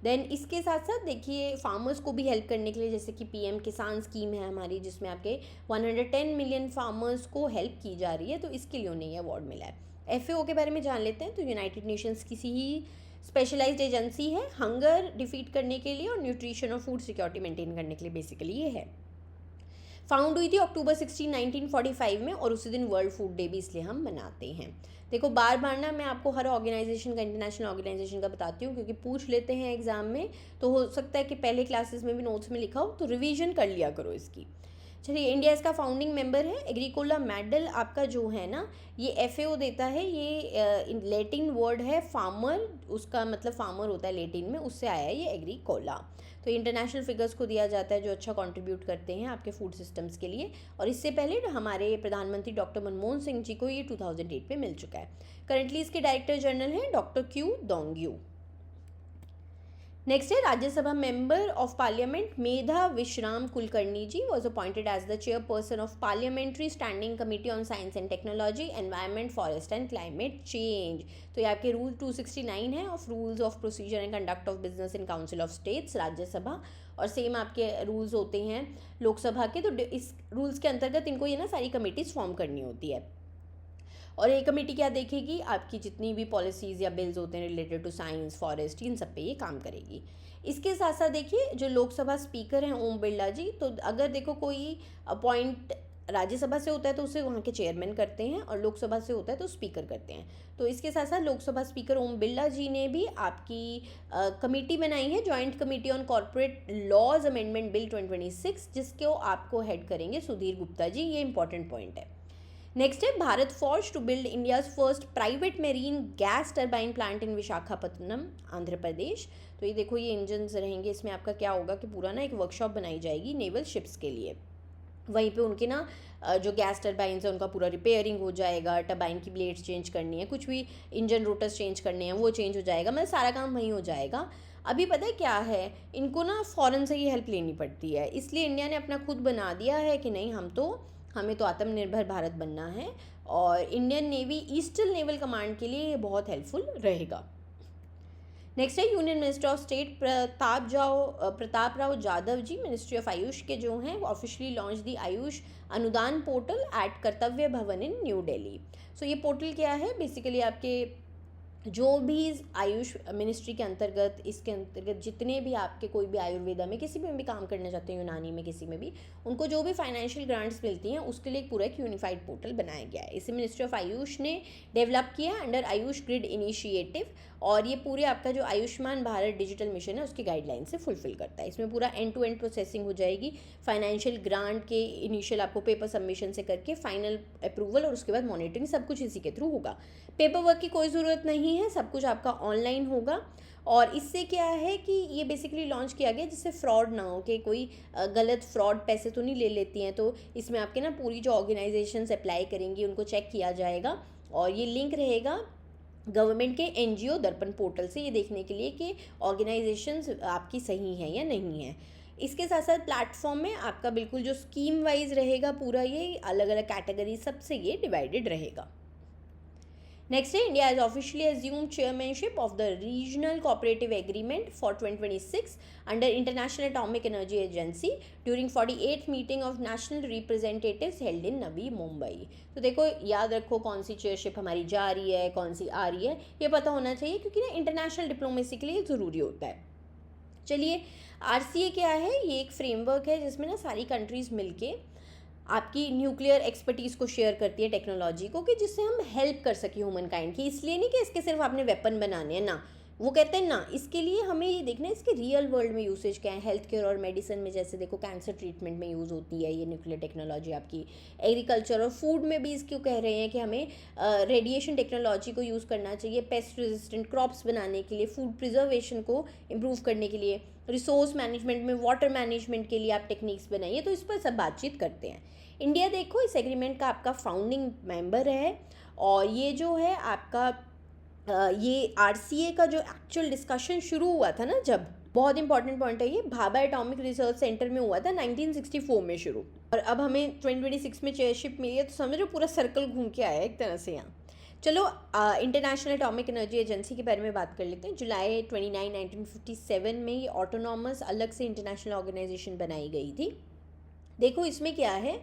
देन इसके साथ साथ देखिए फार्मर्स को भी हेल्प करने के लिए जैसे कि PM किसान स्कीम है हमारी, जिसमें आपके 110 मिलियन फार्मर्स को हेल्प की जा रही है। तो इसके लिए उन्हें ये अवार्ड मिला है। FAO के बारे में जान लेते हैं। तो यूनाइटेड नेशंस किसी ही स्पेशलाइज्ड एजेंसी है हंगर डिफीट करने के लिए और न्यूट्रिशन और फूड सिक्योरिटी मेंटेन करने के लिए बेसिकली ये है। फाउंड हुई थी October 16, 1945 में और उसी दिन वर्ल्ड फूड डे भी इसलिए हम मनाते हैं। देखो बार बार ना मैं आपको हर ऑर्गेनाइजेशन का, इंटरनेशनल ऑर्गेनाइजेशन का बताती हूँ क्योंकि पूछ लेते हैं एग्जाम में, तो हो सकता है कि पहले क्लासेस में भी नोट्स में लिखा हो, तो रिवीजन कर लिया करो इसकी। चलिए, इंडिया इसका फाउंडिंग मेंबर है। एग्रीकोला मेडल आपका जो है ना, ये FAO देता है। ये लेटिन वर्ड है फार्मर, उसका मतलब फार्मर होता है लेटिन में, उससे आया है ये एग्रीकोला। तो इंटरनेशनल फिगर्स को दिया जाता है जो अच्छा कंट्रीब्यूट करते हैं आपके फूड सिस्टम्स के लिए। और इससे पहले हमारे प्रधानमंत्री डॉक्टर मनमोहन सिंह जी को ये 2008 में मिल चुका है। करंटली इसके डायरेक्टर जनरल हैं डॉक्टर क्यू दोंग्यू। नेक्स्ट है Rajya Sabha member of parliament Medha Vishram Kulkarni ji was appointed as the chairperson of parliamentary standing committee on science and technology, environment, forest and climate change. तो ये आपके रूल 269 है of rules of procedure and conduct of business in council of states, Rajya Sabha. और same आपके rules होते हैं लोकसभा के। तो इस रूल्स के अंतर्गत इनको ये ना सारी कमेटीज फॉर्म करनी होती है। और ये कमेटी क्या देखेगी, आपकी जितनी भी पॉलिसीज़ या बिल्स होते हैं रिलेटेड टू साइंस, फॉरेस्ट, इन सब पे ये काम करेगी। इसके साथ साथ देखिए जो लोकसभा स्पीकर हैं ओम बिरला जी, तो अगर देखो कोई अपॉइंट राज्यसभा से होता है तो उसे वहाँ के चेयरमैन करते हैं, और लोकसभा से होता है तो स्पीकर करते हैं। तो इसके साथ साथ लोकसभा स्पीकर ओम बिरला जी ने भी आपकी कमेटी बनाई है, joint committee on corporate laws amendment bill 2026, जिसको आपको हेड करेंगे सुधीर गुप्ता जी। ये इंपॉर्टेंट पॉइंट है। नेक्स्ट है Bharat forge to build India's first private marine gas turbine plant in Visakhapatnam, Andhra Pradesh. तो ये देखो ये इंजन्स रहेंगे, इसमें आपका क्या होगा कि पूरा ना एक वर्कशॉप बनाई जाएगी नेवल शिप्स के लिए। वहीं पे उनके ना जो गैस टरबाइन्स है उनका पूरा रिपेयरिंग हो जाएगा, टरबाइन की ब्लेड्स चेंज करनी है, कुछ भी इंजन रोटर्स चेंज करने हैं वो चेंज हो जाएगा, मतलब सारा काम वहीं हो जाएगा। अभी पता है क्या है, इनको ना फ़ॉरेन से ही हेल्प लेनी पड़ती है, इसलिए इंडिया ने अपना खुद बना दिया है कि नहीं हमें तो आत्मनिर्भर भारत बनना है। और Indian navy eastern naval command के लिए ये बहुत हेल्पफुल रहेगा। नेक्स्ट है union minister of state Pratap Rao Jadhav ji, ministry of AYUSH के जो हैं, ऑफिशियली लॉन्च दी आयुष अनुदान पोर्टल एट कर्तव्य भवन इन न्यू दिल्ली। सो ये पोर्टल क्या है, बेसिकली आपके जो भी आयुष मिनिस्ट्री के अंतर्गत, इसके अंतर्गत जितने भी आपके कोई भी आयुर्वेदा में किसी में भी काम करना चाहते हैं, यूनानी में किसी में भी, उनको जो भी फाइनेंशियल ग्रांट्स मिलती हैं उसके लिए एक पूरा एक यूनिफाइड पोर्टल बनाया गया है। इसे मिनिस्ट्री ऑफ आयुष ने डेवलप किया अंडर आयुष ग्रिड इनिशिएटिव, और ये पूरे आपका जो आयुष्मान भारत डिजिटल मिशन है उसकी गाइडलाइन से फुलफिल करता है। इसमें पूरा एंड टू एंड प्रोसेसिंग हो जाएगी, फाइनेंशियल ग्रांट के इनिशियल आपको पेपर सबमिशन से करके फाइनल अप्रूवल और उसके बाद मॉनिटरिंग, सब कुछ इसी के थ्रू होगा। पेपर वर्क की कोई ज़रूरत नहीं है, सब कुछ आपका ऑनलाइन होगा। और इससे क्या है कि ये बेसिकली लॉन्च किया गया जिससे फ्रॉड ना हो, कि कोई गलत फ्रॉड पैसे तो नहीं ले लेती हैं। तो इसमें आपके ना पूरी जो ऑर्गेनाइजेशंस अप्लाई करेंगी उनको चेक किया जाएगा, और ये लिंक रहेगा गवर्नमेंट के NGO दर्पण पोर्टल से, ये देखने के लिए कि ऑर्गेनाइजेशंस आपकी सही हैं या नहीं है। इसके साथ साथ प्लेटफॉर्म में आपका बिल्कुल जो स्कीम वाइज रहेगा पूरा, ये अलग अलग कैटेगरी सबसे ये डिवाइडेड रहेगा। नेक्स्ट है India has officially assume chairmanship of the regional cooperative agreement for 2026 under international atomic energy agency during 48th meeting of national representatives held in Navi Mumbai. तो देखो याद रखो कौन सी चेयरशिप हमारी जा रही है, कौन सी आ रही है, ये पता होना चाहिए, क्योंकि ना इंटरनेशनल डिप्लोमेसी के लिए ज़रूरी होता है। चलिए, RCA क्या है, ये एक फ्रेमवर्क है जिसमें ना सारी कंट्रीज़ मिलके आपकी न्यूक्लियर एक्सपर्टीज़ को शेयर करती है, टेक्नोलॉजी को, कि जिससे हम हेल्प कर सकें ह्यूमन काइंड की। इसलिए नहीं कि इसके सिर्फ आपने वेपन बनाने हैं ना, वो कहते हैं ना, इसके लिए हमें ये देखना है इसके रियल वर्ल्ड में यूसेज क्या है। हेल्थ केयर और मेडिसिन में जैसे देखो कैंसर ट्रीटमेंट में यूज़ होती है ये न्यूक्लियर टेक्नोलॉजी आपकी। एग्रीकल्चर और फूड में भी इसको कह रहे हैं कि हमें रेडिएशन टेक्नोलॉजी को यूज़ करना चाहिए पेस्ट रेजिस्टेंट क्रॉप्स बनाने के लिए, फूड प्रिजर्वेशन को इम्प्रूव करने के लिए, रिसोर्स मैनेजमेंट में, वाटर मैनेजमेंट के लिए आप टेक्निक्स बनाइए। तो इस पर सब बातचीत करते हैं। इंडिया देखो इस एग्रीमेंट का आपका फाउंडिंग मेंबर है, और ये जो है आपका ये RCA का जो एक्चुअल डिस्कशन शुरू हुआ था ना, जब, बहुत इंपॉर्टेंट पॉइंट है ये, भाभा एटॉमिक रिसर्च सेंटर में हुआ था 1964 में शुरू, और अब हमें 2026 में चेयरशिप मिली है। तो समझो पूरा सर्कल घूम के आया एक तरह से यहाँ। चलो इंटरनेशनल एटॉमिक एनर्जी एजेंसी के बारे में बात कर लेते हैं। जुलाई 29, 1957 में ये ऑटोनॉमस अलग से इंटरनेशनल ऑर्गेनाइजेशन बनाई गई थी। देखो इसमें क्या है,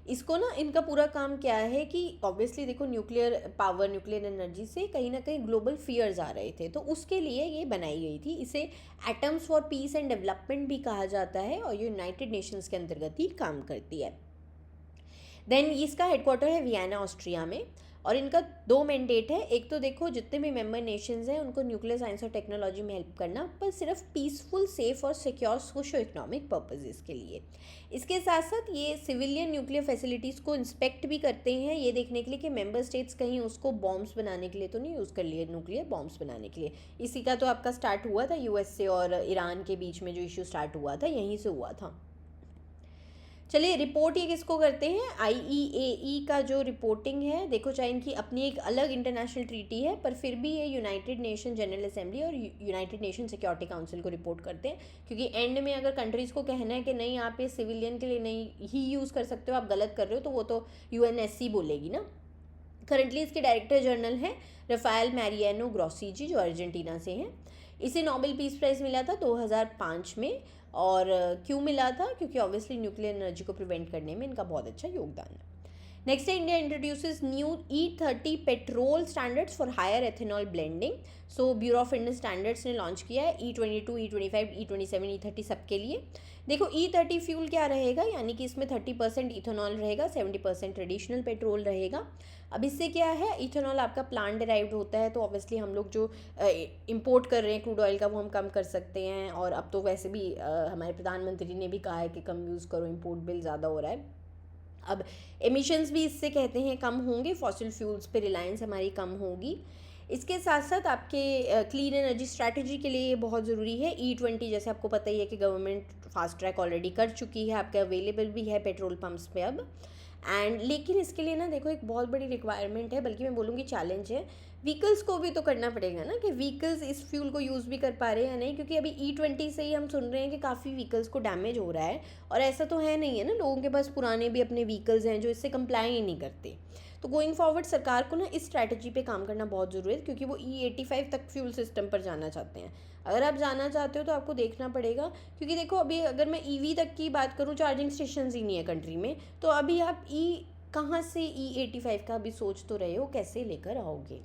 इसको ना इनका पूरा काम क्या है कि ऑब्वियसली देखो न्यूक्लियर पावर, न्यूक्लियर एनर्जी से कहीं ना कहीं ग्लोबल फियर्स आ रहे थे, तो उसके लिए ये बनाई गई थी। इसे atoms for piece and development भी कहा जाता है, और ये यूनाइटेड नेशंस के अंतर्गत ही काम करती है। देन इसका हेडक्वार्टर है वियना, ऑस्ट्रिया में। और इनका 2 मैंडेट है। एक तो देखो जितने भी मेंबर नेशंस हैं उनको न्यूक्लियर साइंस और टेक्नोलॉजी में हेल्प करना, पर सिर्फ पीसफुल, सेफ और सिक्योर सोशो इकोनॉमिक पर्पजेज़ के लिए। इसके साथ साथ ये सिविलियन न्यूक्लियर फैसिलिटीज़ को इंस्पेक्ट भी करते हैं, ये देखने के लिए कि मेंबर स्टेट्स कहीं उसको बॉम्ब्स बनाने के लिए तो नहीं यूज़ कर लिए, न्यूक्लियर बॉम्ब्स बनाने के लिए। इसी का तो आपका स्टार्ट हुआ था यूएस से और ईरान के बीच में, जो इशू स्टार्ट हुआ था यहीं से हुआ था। चलिए रिपोर्ट ये किसको करते हैं, IEAE का जो रिपोर्टिंग है, देखो चाहे इनकी अपनी एक अलग इंटरनेशनल ट्रीटी है पर फिर भी ये यूनाइटेड नेशन जनरल असेंबली और यूनाइटेड नेशन सिक्योरिटी काउंसिल को रिपोर्ट करते हैं, क्योंकि एंड में अगर कंट्रीज़ को कहना है कि नहीं आप ये सिविलियन के लिए नहीं ही यूज़ कर सकते हो, आप गलत कर रहे हो, तो वो तो UNSC बोलेगी ना। करंटली इसके डायरेक्टर जनरल हैं रफाएल मैरियानो ग्रोसी जी, जो अर्जेंटीना से हैं। इसे नोबेल पीस प्राइज़ मिला था 2005 में। और क्यों मिला था, क्योंकि ऑब्वियसली न्यूक्लियर एनर्जी को प्रिवेंट करने में इनका बहुत अच्छा योगदान है। नेक्स्ट है, India introduces new E30 petrol standards for higher ethanol blending. So bureau of Indian standards ने लॉन्च किया है E22, E25, E27, E30 सबके लिए। देखो E30 फ्यूल क्या रहेगा, यानी कि इसमें 30% इथेनॉल रहेगा, 70% ट्रेडिशनल पेट्रोल रहेगा। अब इससे क्या है, इथेनॉल आपका प्लांट डिराइव्ड होता है, तो ऑब्वियसली हम लोग जो इंपोर्ट कर रहे हैं क्रूड ऑयल का वो हम कम कर सकते हैं। और अब तो वैसे भी हमारे प्रधानमंत्री ने भी कहा है कि कम यूज़ करो, इंपोर्ट बिल ज़्यादा हो रहा है। अब एमिशंस भी इससे कहते हैं कम होंगे, फॉसिल फ्यूल्स पे रिलायंस हमारी कम होगी। इसके साथ साथ आपके क्लीन एनर्जी स्ट्रैटेजी के लिए ये बहुत ज़रूरी है। E20 जैसे आपको पता ही है कि गवर्नमेंट फास्ट ट्रैक ऑलरेडी कर चुकी है, आपके अवेलेबल भी है पेट्रोल पम्प्स पे अब। एंड लेकिन इसके लिए ना देखो एक बहुत बड़ी रिक्वायरमेंट है, बल्कि मैं बोलूँगी चैलेंज है, व्हीकल्स को भी तो करना पड़ेगा ना कि व्हीकल्स इस फ्यूल को यूज़ भी कर पा रहे हैं या नहीं, क्योंकि अभी E20 से ही हम सुन रहे हैं कि काफ़ी व्हीकल्स को डैमेज हो रहा है। और ऐसा तो है नहीं है ना, लोगों के पास पुराने भी अपने व्हीकल्स हैं जो इससे कंप्लाई ही नहीं करते। तो गोइंग फॉरवर्ड सरकार को ना इस स्ट्रैटेजी पे काम करना बहुत ज़रूरी है, क्योंकि वो E85 तक फ्यूल सिस्टम पर जाना चाहते हैं। अगर आप जाना चाहते हो तो आपको देखना पड़ेगा, क्योंकि देखो अभी अगर मैं EV तक की बात करूँ, चार्जिंग स्टेशन ही नहीं है कंट्री में, तो अभी आप कहाँ से E85 का अभी सोच तो रहे हो, कैसे लेकर आओगे।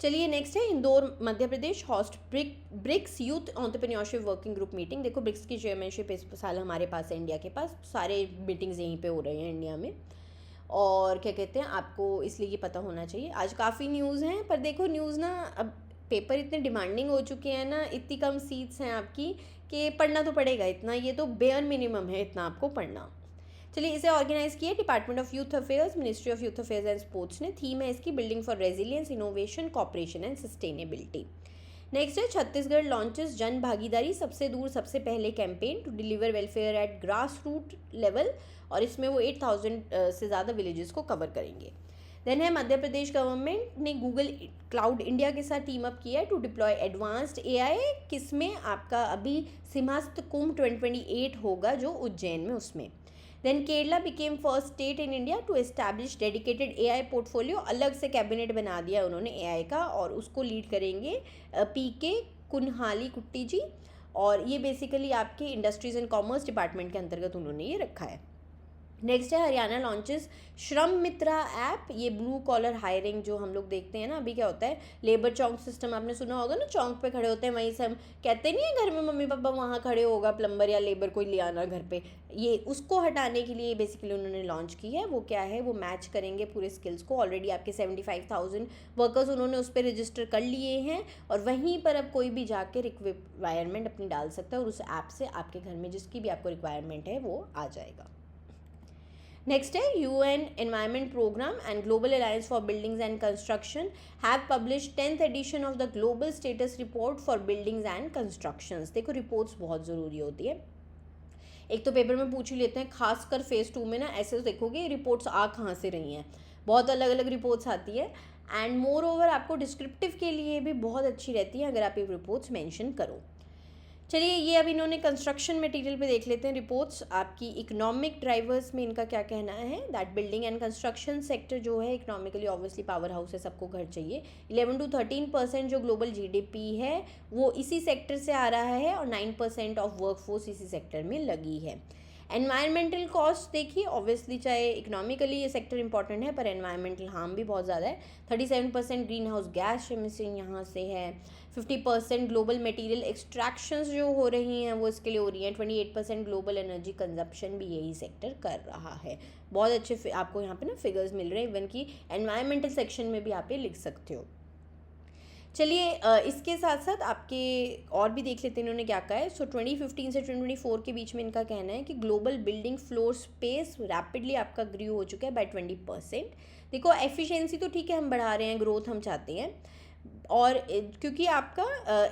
चलिए नेक्स्ट है, Indore Madhya Pradesh host BRICS youth entrepreneurship working group meeting. देखो ब्रिक्स की चेयरमैनशिप इस साल हमारे पास है, इंडिया के पास, सारे मीटिंग्स यहीं पे हो रहे हैं इंडिया में। और क्या कहते हैं, आपको इसलिए ये पता होना चाहिए। आज काफ़ी न्यूज़ हैं, पर देखो न्यूज़ ना अब पेपर इतने डिमांडिंग हो चुके हैं ना, इतनी कम सीट्स हैं आपकी कि पढ़ना तो पड़ेगा इतना, ये तो बेयर मिनिमम है इतना आपको पढ़ना। चलिए, इसे ऑर्गेनाइज किया department of youth affairs, ministry of youth affairs and sports ने। थीम है इसकी building for resilience, innovation, cooperation and sustainability. Next है, छत्तीसगढ़ लॉन्चेस जन भागीदारी सबसे दूर सबसे पहले campaign to deliver welfare at grass root level, और इसमें वो 8000 से ज़्यादा विलेजेस को कवर करेंगे। देन है, मध्य प्रदेश गवर्नमेंट ने गूगल क्लाउड इंडिया के साथ टीम अप किया है टू डिप्लॉय एडवांस्ड AI, किसमें आपका अभी सिम्हस्थ कुंभ 2028 होगा जो उज्जैन में, उसमें। Then Kerala became first state in India to establish dedicated AI portfolio, अलग से कैबिनेट बना दिया उन्होंने AI का, और उसको लीड करेंगे PK कुन्हाली कुट्टी जी, और ये बेसिकली आपके इंडस्ट्रीज़ एंड कॉमर्स डिपार्टमेंट के अंतर्गत उन्होंने ये रखा है। नेक्स्ट है, हरियाणा लॉन्चेस श्रम मित्रा ऐप। ये ब्लू कॉलर हायरिंग जो हम लोग देखते हैं ना, अभी क्या होता है, लेबर चौंक सिस्टम आपने सुना होगा ना, चौंक पे खड़े होते हैं, वहीं से हम कहते नहीं है घर में मम्मी पापा वहाँ खड़े होगा प्लम्बर या लेबर कोई ले आना घर पे, ये उसको हटाने के लिए बेसिकली उन्होंने लॉन्च की है। वो क्या है, वो मैच करेंगे पूरे स्किल्स को। ऑलरेडी आपके 75,000 वर्कर्स उन्होंने उस पर रजिस्टर कर लिए हैं, और वहीं पर अब कोई भी जाके रिक्वायरमेंट अपनी डाल सकता है, और उस ऐप से आपके घर में जिसकी भी आपको रिक्वायरमेंट है वो आ जाएगा। नेक्स्ट है, UN Environment Program and Global Alliance for Buildings and Construction have published 10th edition of the Global Status Report for Buildings and Constructions। देखो रिपोर्ट्स बहुत ज़रूरी होती है, एक तो पेपर में पूछ ही लेते हैं, खासकर फेज़ 2 में ना, ऐसे तो देखोगे रिपोर्ट्स आ कहाँ से रही हैं, बहुत अलग अलग रिपोर्ट्स आती है। एंड मोर ओवर आपको डिस्क्रिप्टिव के लिए भी बहुत अच्छी रहती है अगर आप ये रिपोर्ट्स मेंशन करो। चलिए, ये अब इन्होंने कंस्ट्रक्शन मटेरियल पे देख लेते हैं रिपोर्ट्स। आपकी इकोनॉमिक ड्राइवर्स में इनका क्या कहना है, that building and construction sector जो है इकोनॉमिकली ऑब्वियसली पावर हाउस है, सबको घर चाहिए। 11 to 13% जो ग्लोबल GDP है वो इसी सेक्टर से आ रहा है, और 9% ऑफ वर्कफोर्स इसी सेक्टर में लगी है। एनवायरमेंटल कॉस्ट देखिए, ऑब्वियसली चाहे इकोनॉमिकली ये सेक्टर इंपॉर्टेंट है पर एनवायरमेंटल हार्म भी बहुत ज़्यादा है। 37% ग्रीन हाउस गैस एमिशन यहाँ से है। 50% ग्लोबल मटेरियल एक्सट्रैक्शंस जो हो रही हैं वो इसके लिए हो रही हैं। 28% ग्लोबल एनर्जी कंजप्शन भी यही सेक्टर कर रहा है। बहुत अच्छे आपको यहाँ पे ना फिगर्स मिल रहे हैं, इवन कि एनवायरमेंटल सेक्शन में भी आप ये लिख सकते हो। चलिए इसके साथ साथ आपके और भी देख लेते हैं इन्होंने क्या कहा है। सो 2015 से 2024 के बीच में इनका कहना है कि global building floor space rapidly आपका ग्रो हो चुका है बाय 20%। देखो एफिशिएंसी तो ठीक है, हम बढ़ा रहे हैं, ग्रोथ हम चाहते हैं, और क्योंकि आपका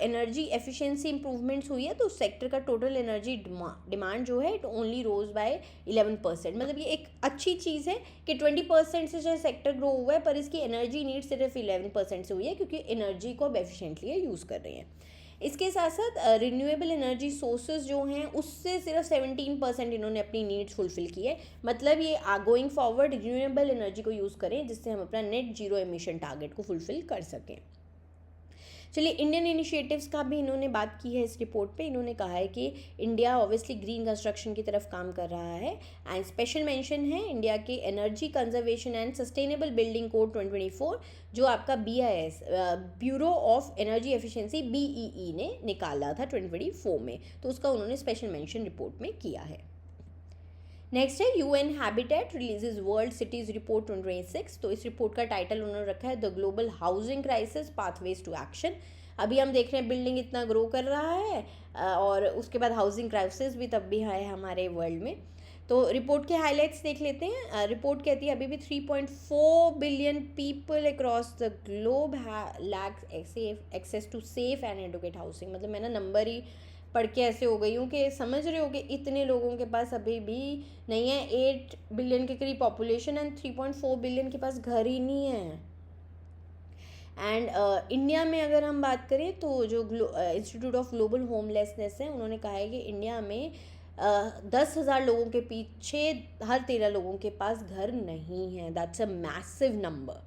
एनर्जी एफिशिएंसी इंप्रूवमेंट्स हुई है तो सेक्टर का टोटल एनर्जी डिमांड जो है इट ओनली रोज बाय 11%। मतलब ये एक अच्छी चीज़ है कि 20% से चाहे सेक्टर ग्रो हुआ है पर इसकी एनर्जी नीड सिर्फ 11% से हुई है, क्योंकि एनर्जी को अब एफिशिएंटली यूज़ कर रहे हैं। इसके साथ साथ रिन्यूएबल एनर्जी सोर्सेज जो हैं उससे सिर्फ 17% इन्होंने अपनी नीड्स फुलफिल की है। मतलब ये गोइंग फॉरवर्ड रिन्यूएबल एनर्जी को यूज़ करें जिससे हम अपना नेट जीरो एमिशन टारगेट को फुलफिल कर सकें। चलिए इंडियन इनिशिएटिव्स का भी इन्होंने बात की है इस रिपोर्ट पे। इन्होंने कहा है कि इंडिया ऑब्वियसली ग्रीन कंस्ट्रक्शन की तरफ काम कर रहा है, एंड स्पेशल मेंशन है इंडिया के energy conservation and sustainable building code 2024 जो आपका BIS bureau of energy efficiency BEE ने निकाला था 2024 में, तो उसका उन्होंने स्पेशल मेंशन रिपोर्ट में किया है। नेक्स्ट है UN habitat releases world cities report 2026। तो इस रिपोर्ट का टाइटल उन्होंने रखा है the global housing crisis pathways to action. अभी हम देख रहे हैं बिल्डिंग इतना ग्रो कर रहा है और उसके बाद हाउसिंग क्राइसिस भी तब भी है हमारे वर्ल्ड में। तो रिपोर्ट के हाईलाइट्स देख लेते हैं। रिपोर्ट कहती है अभी भी 3.4 billion people across the globe lack access to safe and adequate housing. मतलब मैं ना नंबर ही पढ़ के ऐसे हो गई हूँ कि समझ रहे हो कि इतने लोगों के पास अभी भी नहीं है। 8 बिलियन के करीब पॉपुलेशन एंड 3.4 बिलियन के पास घर ही नहीं है। एंड इंडिया में अगर हम बात करें तो जो इंस्टीट्यूट ऑफ ग्लोबल होमलेसनेस है उन्होंने कहा है कि इंडिया में 10,000 लोगों के पीछे हर 13 लोगों के पास घर नहीं है। That's a massive number.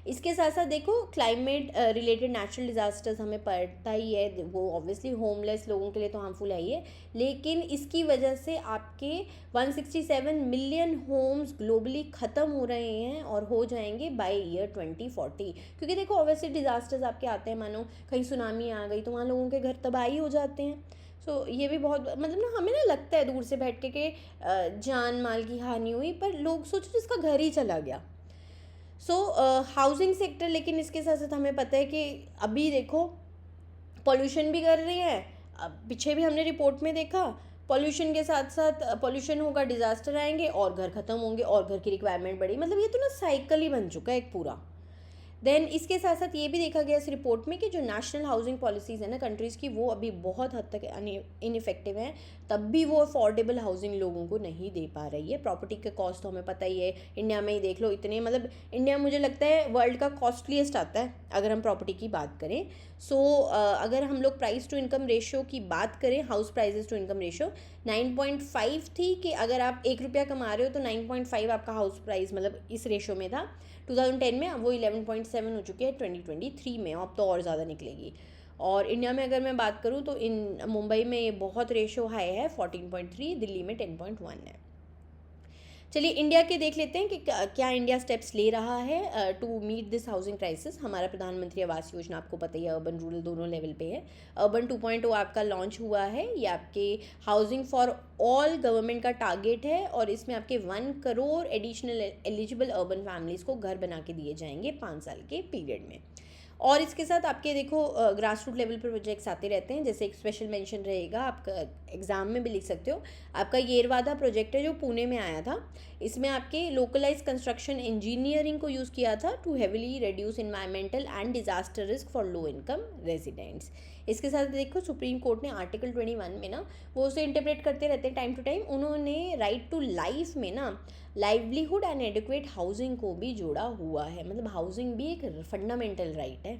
इसके साथ साथ देखो क्लाइमेट रिलेटेड नेचुरल डिज़ास्टर्स हमें पड़ता ही है, वो ऑब्वियसली होमलेस लोगों के लिए तो हार्मफुल है ही है, लेकिन इसकी वजह से आपके 167 मिलियन होम्स ग्लोबली ख़त्म हो रहे हैं और हो जाएंगे बाय ईयर 2040। क्योंकि देखो ऑब्वियसली डिज़ास्टर्स आपके आते हैं, मानो कहीं सुनामी आ गई तो वहाँ लोगों के घर तबाही हो जाते हैं। सो ये भी बहुत मतलब ना हमें ना लगता है दूर से बैठ के कि जान माल की हानि हुई, पर लोग सोचो जिसका घर ही चला गया। सो हाउसिंग सेक्टर, लेकिन इसके साथ साथ हमें पता है कि अभी देखो पॉल्यूशन भी कर रही है। पीछे भी हमने रिपोर्ट में देखा पॉल्यूशन के साथ साथ पॉल्यूशन होगा, डिज़ास्टर आएंगे और घर ख़त्म होंगे और घर की रिक्वायरमेंट बढ़ी। मतलब ये तो ना साइकिल ही बन चुका है एक पूरा। देन इसके साथ साथ ये भी देखा गया इस रिपोर्ट में कि जो नेशनल हाउसिंग पॉलिसीज़ है ना कंट्रीज़ की, वो अभी बहुत हद तक इनइफेक्टिव हैं, तब भी वो अफोर्डेबल हाउसिंग लोगों को नहीं दे पा रही है। प्रॉपर्टी के कॉस्ट तो हमें पता ही है, इंडिया में ही देख लो इतने, मतलब इंडिया मुझे लगता है वर्ल्ड का कॉस्टलीस्ट आता है अगर हम प्रॉपर्टी की बात करें। सो अगर हम लोग प्राइस टू इनकम रेशियो की बात करें, house prices to income ratio 9.5 थी कि अगर आप 1 रुपया कमा रहे हो तो 9.5 आपका हाउस प्राइस मतलब इस रेशियो में था 2010 में। अब वो 11.7 हो चुकी है 2023 में, अब तो और ज़्यादा निकलेगी। और इंडिया में अगर मैं बात करूँ तो मुंबई में ये बहुत रेशो हाई है 14.3, दिल्ली में 10.1 है। चलिए इंडिया के देख लेते हैं कि क्या इंडिया स्टेप्स ले रहा है to meet this housing crisis. हमारा प्रधानमंत्री आवास योजना आपको पता ही है, अर्बन रूरल दोनों लेवल पे है। अर्बन 2.0 आपका लॉन्च हुआ है, ये आपके हाउसिंग फॉर ऑल गवर्नमेंट का टारगेट है और इसमें आपके 1 crore additional eligible urban families को घर बना के दिए जाएंगे 5 साल के पीरियड में। और इसके साथ आपके देखो ग्रास रूट लेवल पर प्रोजेक्ट्स आते रहते हैं, जैसे एक स्पेशल मेंशन रहेगा, आपका एग्जाम में भी लिख सकते हो। आपका येरवादा प्रोजेक्ट है जो पुणे में आया था, इसमें आपके लोकलाइज कंस्ट्रक्शन इंजीनियरिंग को यूज़ किया था to heavily reduce environmental and disaster risk for low income residents. इसके साथ देखो सुप्रीम कोर्ट ने आर्टिकल 21 में ना वो उसे इंटरप्रेट करते रहते हैं टाइम टू टाइम, उन्होंने राइट टू लाइफ में ना लाइवलीहुड एंड एडिक्वेट हाउसिंग को भी जोड़ा हुआ है। मतलब हाउसिंग भी एक फंडामेंटल राइट है।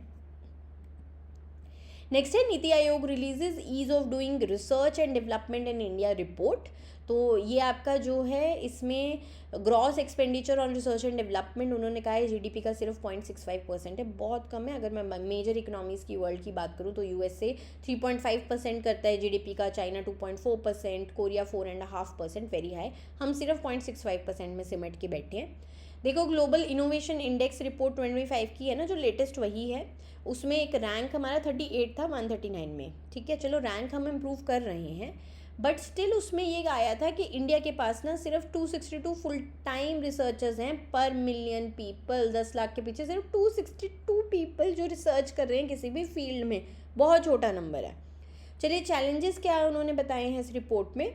नेक्स्ट है NITI Aayog releases ease of doing research and development in India report. तो ये आपका जो है इसमें gross expenditure on research and development उन्होंने कहा है जीडीपी का सिर्फ 0.65% है, बहुत कम है। अगर मैं मेजर इकोनॉमीज़ की वर्ल्ड की बात करूँ तो यूएसए 3.5% करता है जीडीपी का, चाइना 2.4%, कोरिया 4.5%, वेरी हाई। हम सिर्फ 0.65% में सिमट के बैठे हैं। देखो ग्लोबल इनोवेशन इंडेक्स रिपोर्ट 2025 की है ना, जो लेटेस्ट वही है, उसमें एक रैंक हमारा 38 था 139 में, ठीक है। चलो रैंक हम इम्प्रूव कर रहे हैं, बट स्टिल उसमें ये आया था कि इंडिया के पास ना सिर्फ 262 फुल टाइम रिसर्चर्स हैं पर मिलियन पीपल। 10 लाख के पीछे सिर्फ 262 पीपल जो रिसर्च कर रहे हैं किसी भी फील्ड में, बहुत छोटा नंबर है। चलिए चैलेंजेस क्या है उन्होंने बताए हैं इस रिपोर्ट में,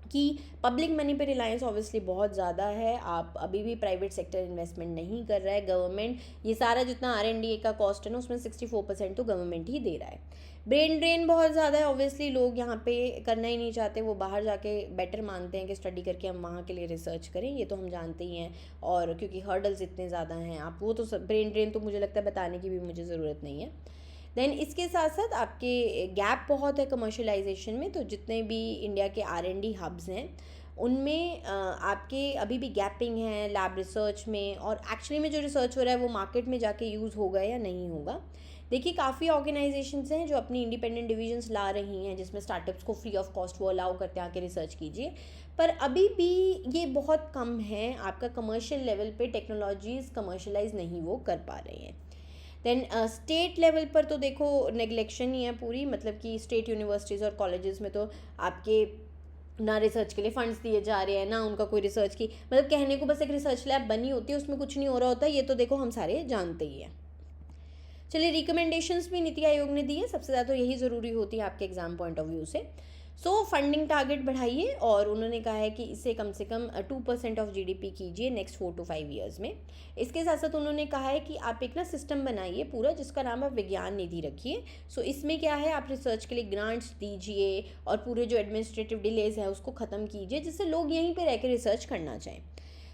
कि पब्लिक मनी पे रिलायंस ऑब्वियसली बहुत ज़्यादा है, आप अभी भी प्राइवेट सेक्टर इन्वेस्टमेंट नहीं कर रहा है। गवर्नमेंट ये सारा जितना R&D का कॉस्ट है ना उसमें 64% तो गवर्नमेंट ही दे रहा है। ब्रेन ड्रेन बहुत ज़्यादा है, ऑब्वियसली लोग यहाँ पे करना ही नहीं चाहते, वो बाहर जाके बेटर मानते हैं कि स्टडी करके हम वहाँ के लिए रिसर्च करें, ये तो हम जानते ही हैं। और क्योंकि हर्डल्स इतने ज़्यादा हैं, आप वो तो ब्रेन ड्रेन तो मुझे लगता है बताने की भी मुझे ज़रूरत नहीं है। देन इसके साथ साथ आपके गैप बहुत है कमर्शलाइजेशन में, तो जितने भी इंडिया के R&D हब्स हैं उनमें आपके अभी भी गैपिंग है लैब रिसर्च में, और एक्चुअली में जो रिसर्च हो रहा है वो मार्केट में जाके यूज़ होगा या नहीं होगा। देखिए काफ़ी ऑर्गेनाइजेशंस हैं जो अपनी इंडिपेंडेंट डिविजन्स ला रही हैं जिसमें स्टार्टअप्स को फ्री ऑफ कॉस्ट वो अलाउ करते हैं आके रिसर्च कीजिए, पर अभी भी ये बहुत कम है, आपका कमर्शियल लेवल पे टेक्नोलॉजीज़ कमर्शलाइज नहीं वो कर पा रहे हैं। देन स्टेट लेवल पर तो देखो नेग्लेक्शन ही है पूरी, मतलब कि स्टेट यूनिवर्सिटीज़ और कॉलेजेस में तो आपके ना रिसर्च के लिए फंड्स दिए जा रहे हैं, ना उनका कोई रिसर्च की, मतलब कहने को बस एक रिसर्च लैब बनी होती है उसमें कुछ नहीं हो रहा होता, ये तो देखो हम सारे जानते ही हैं। चलिए रिकमेंडेशंस भी नीति आयोग ने दी है, सबसे ज़्यादा तो यही ज़रूरी होती है आपके एग्जाम पॉइंट ऑफ व्यू से। फंडिंग टारगेट बढ़ाइए, और उन्होंने कहा है कि इसे कम से कम 2% ऑफ जीडीपी कीजिए नेक्स्ट 4 to 5 ईयर्स में। इसके साथ साथ उन्होंने कहा है कि आप एक ना सिस्टम बनाइए पूरा जिसका नाम आप विज्ञान निधि रखिए। इसमें क्या है, आप रिसर्च के लिए ग्रांट्स दीजिए और पूरे जो एडमिनिस्ट्रेटिव डिलेज है उसको ख़त्म कीजिए जिससे लोग यहीं पर रह के रिसर्च करना चाहें।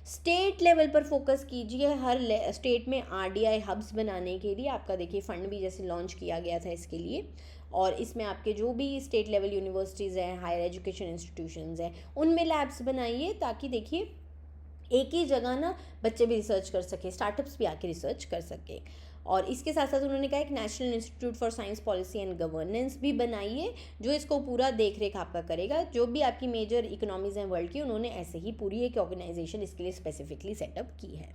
स्टेट लेवल पर फोकस कीजिए, हर स्टेट में RDI हब्स बनाने के लिए आपका देखिए फंड भी जैसे लॉन्च किया गया था इसके लिए, और इसमें आपके जो भी स्टेट लेवल यूनिवर्सिटीज़ हैं, हायर एजुकेशन इंस्टीट्यूशंस हैं, उनमें लैब्स बनाइए ताकि देखिए एक ही जगह ना बच्चे भी रिसर्च कर सकें, स्टार्टअप्स भी आके रिसर्च कर सकें। और इसके साथ साथ उन्होंने कहा एक national institute for science policy and governance भी बनाइए जो इसको पूरा देख रेख आपका करेगा। जो भी आपकी मेजर इकोनॉमीज़ हैं वर्ल्ड की, उन्होंने ऐसे ही पूरी एक ऑर्गेनाइजेशन इसके लिए स्पेसिफिकली सेटअप की है।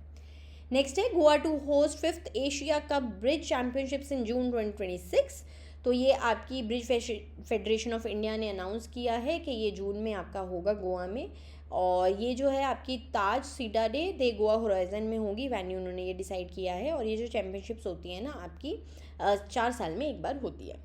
नेक्स्ट है Goa to host 5th Asia cup bridge championships in June 2026। तो ये आपकी ब्रिज फेडरेशन ऑफ इंडिया ने अनाउंस किया है कि ये जून में आपका होगा गोवा में, और ये जो है आपकी ताज सीडाडे दे गोवा होराइजन में होगी, वेन्यू उन्होंने ये डिसाइड किया है। और ये जो चैम्पियनशिप्स होती हैं ना आपकी 4 साल में एक बार होती है।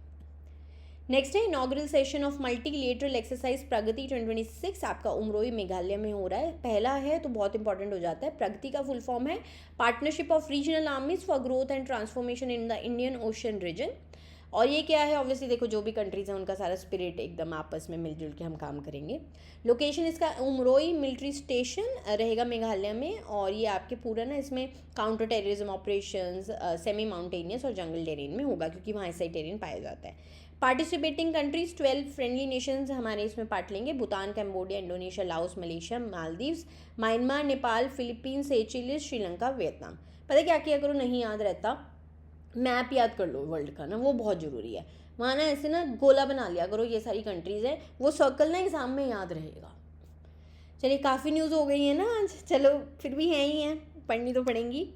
नेक्स्ट है inaugural session of multilateral exercise Pragati 2026, आपका उमरोई मेघालय में हो रहा है। पहला है तो बहुत इंपॉर्टेंट हो जाता है। प्रगति का फुल फॉर्म है partnership of regional armies for growth and transformation in the Indian ocean region. और ये क्या है, ऑब्वियसली देखो जो भी कंट्रीज हैं उनका सारा स्पिरिट एकदम आपस में मिलजुल के हम काम करेंगे। लोकेशन इसका उमरोई मिलिट्री स्टेशन रहेगा मेघालय में, और ये आपके पूरा ना इसमें counter terrorism operations semi mountainous और जंगल टेरेन में होगा क्योंकि वहाँ ऐसा ही टेरेन पाया जाता है। पार्टिसिपेटिंग कंट्रीज 12 फ्रेंडली नेशंस हमारे इसमें पार्ट लेंगे, Bhutan, Cambodia, Indonesia, Laos, Malaysia, Maldives, Myanmar, Nepal, Philippines, Seychelles, Sri Lanka, Vietnam. पता क्या किया करो, नहीं याद रहता मैप याद कर लो वर्ल्ड का ना, वो बहुत ज़रूरी है। वहाँ ना ऐसे ना गोला बना लिया करो, ये सारी कंट्रीज़ हैं, वो सर्कल ना एग्ज़ाम में याद रहेगा। चलिए काफ़ी न्यूज़ हो गई है ना आज, चलो फिर भी हैं ही हैं, पढ़नी तो पड़ेंगी।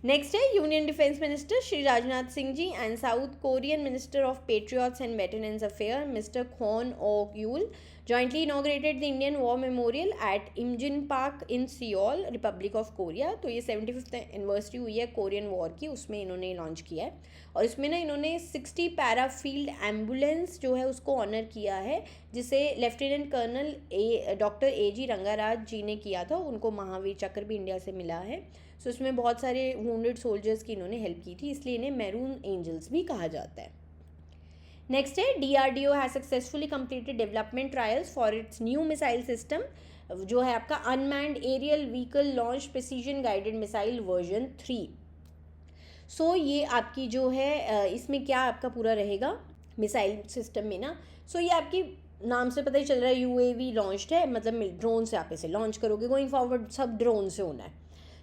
नेक्स्ट है union defence minister Shri Rajnath Singh ji and south Korean minister of patriots and veterans affair mister Kwon Oh Yul jointly inaugurated the Indian war memorial at Imjin park in Seoul, republic of Korea. तो ये 75th anniversary हुई है Korean war की, उसमें इन्होंने launch किया है। और इसमें ना इन्होंने 60 पैराफील्ड एम्बुलेंस जो है उसको ऑनर किया है, जिसे lieutenant colonel doctor AG Rangaraj जी ने किया था, उनको महावीर चक्र भी इंडिया से मिला है। इसमें बहुत सारे वुंडेड सोल्जर्स की इन्होंने हेल्प की थी, इसलिए इन्हें मैरून एंजल्स भी कहा जाता है। नेक्स्ट है DRDO has successfully completed development trials for its new missile system, जो है आपका unmanned aerial vehicle launch precision guided missile version 3। ये आपकी जो है इसमें क्या आपका पूरा रहेगा, मिसाइल सिस्टम में ना। सो ये आपकी नाम से पता ही चल रहा है UAV लॉन्च्ड है, मतलब ड्रोन से आप इसे लॉन्च करोगे, गोइंग फॉरवर्ड सब ड्रोन से होना है।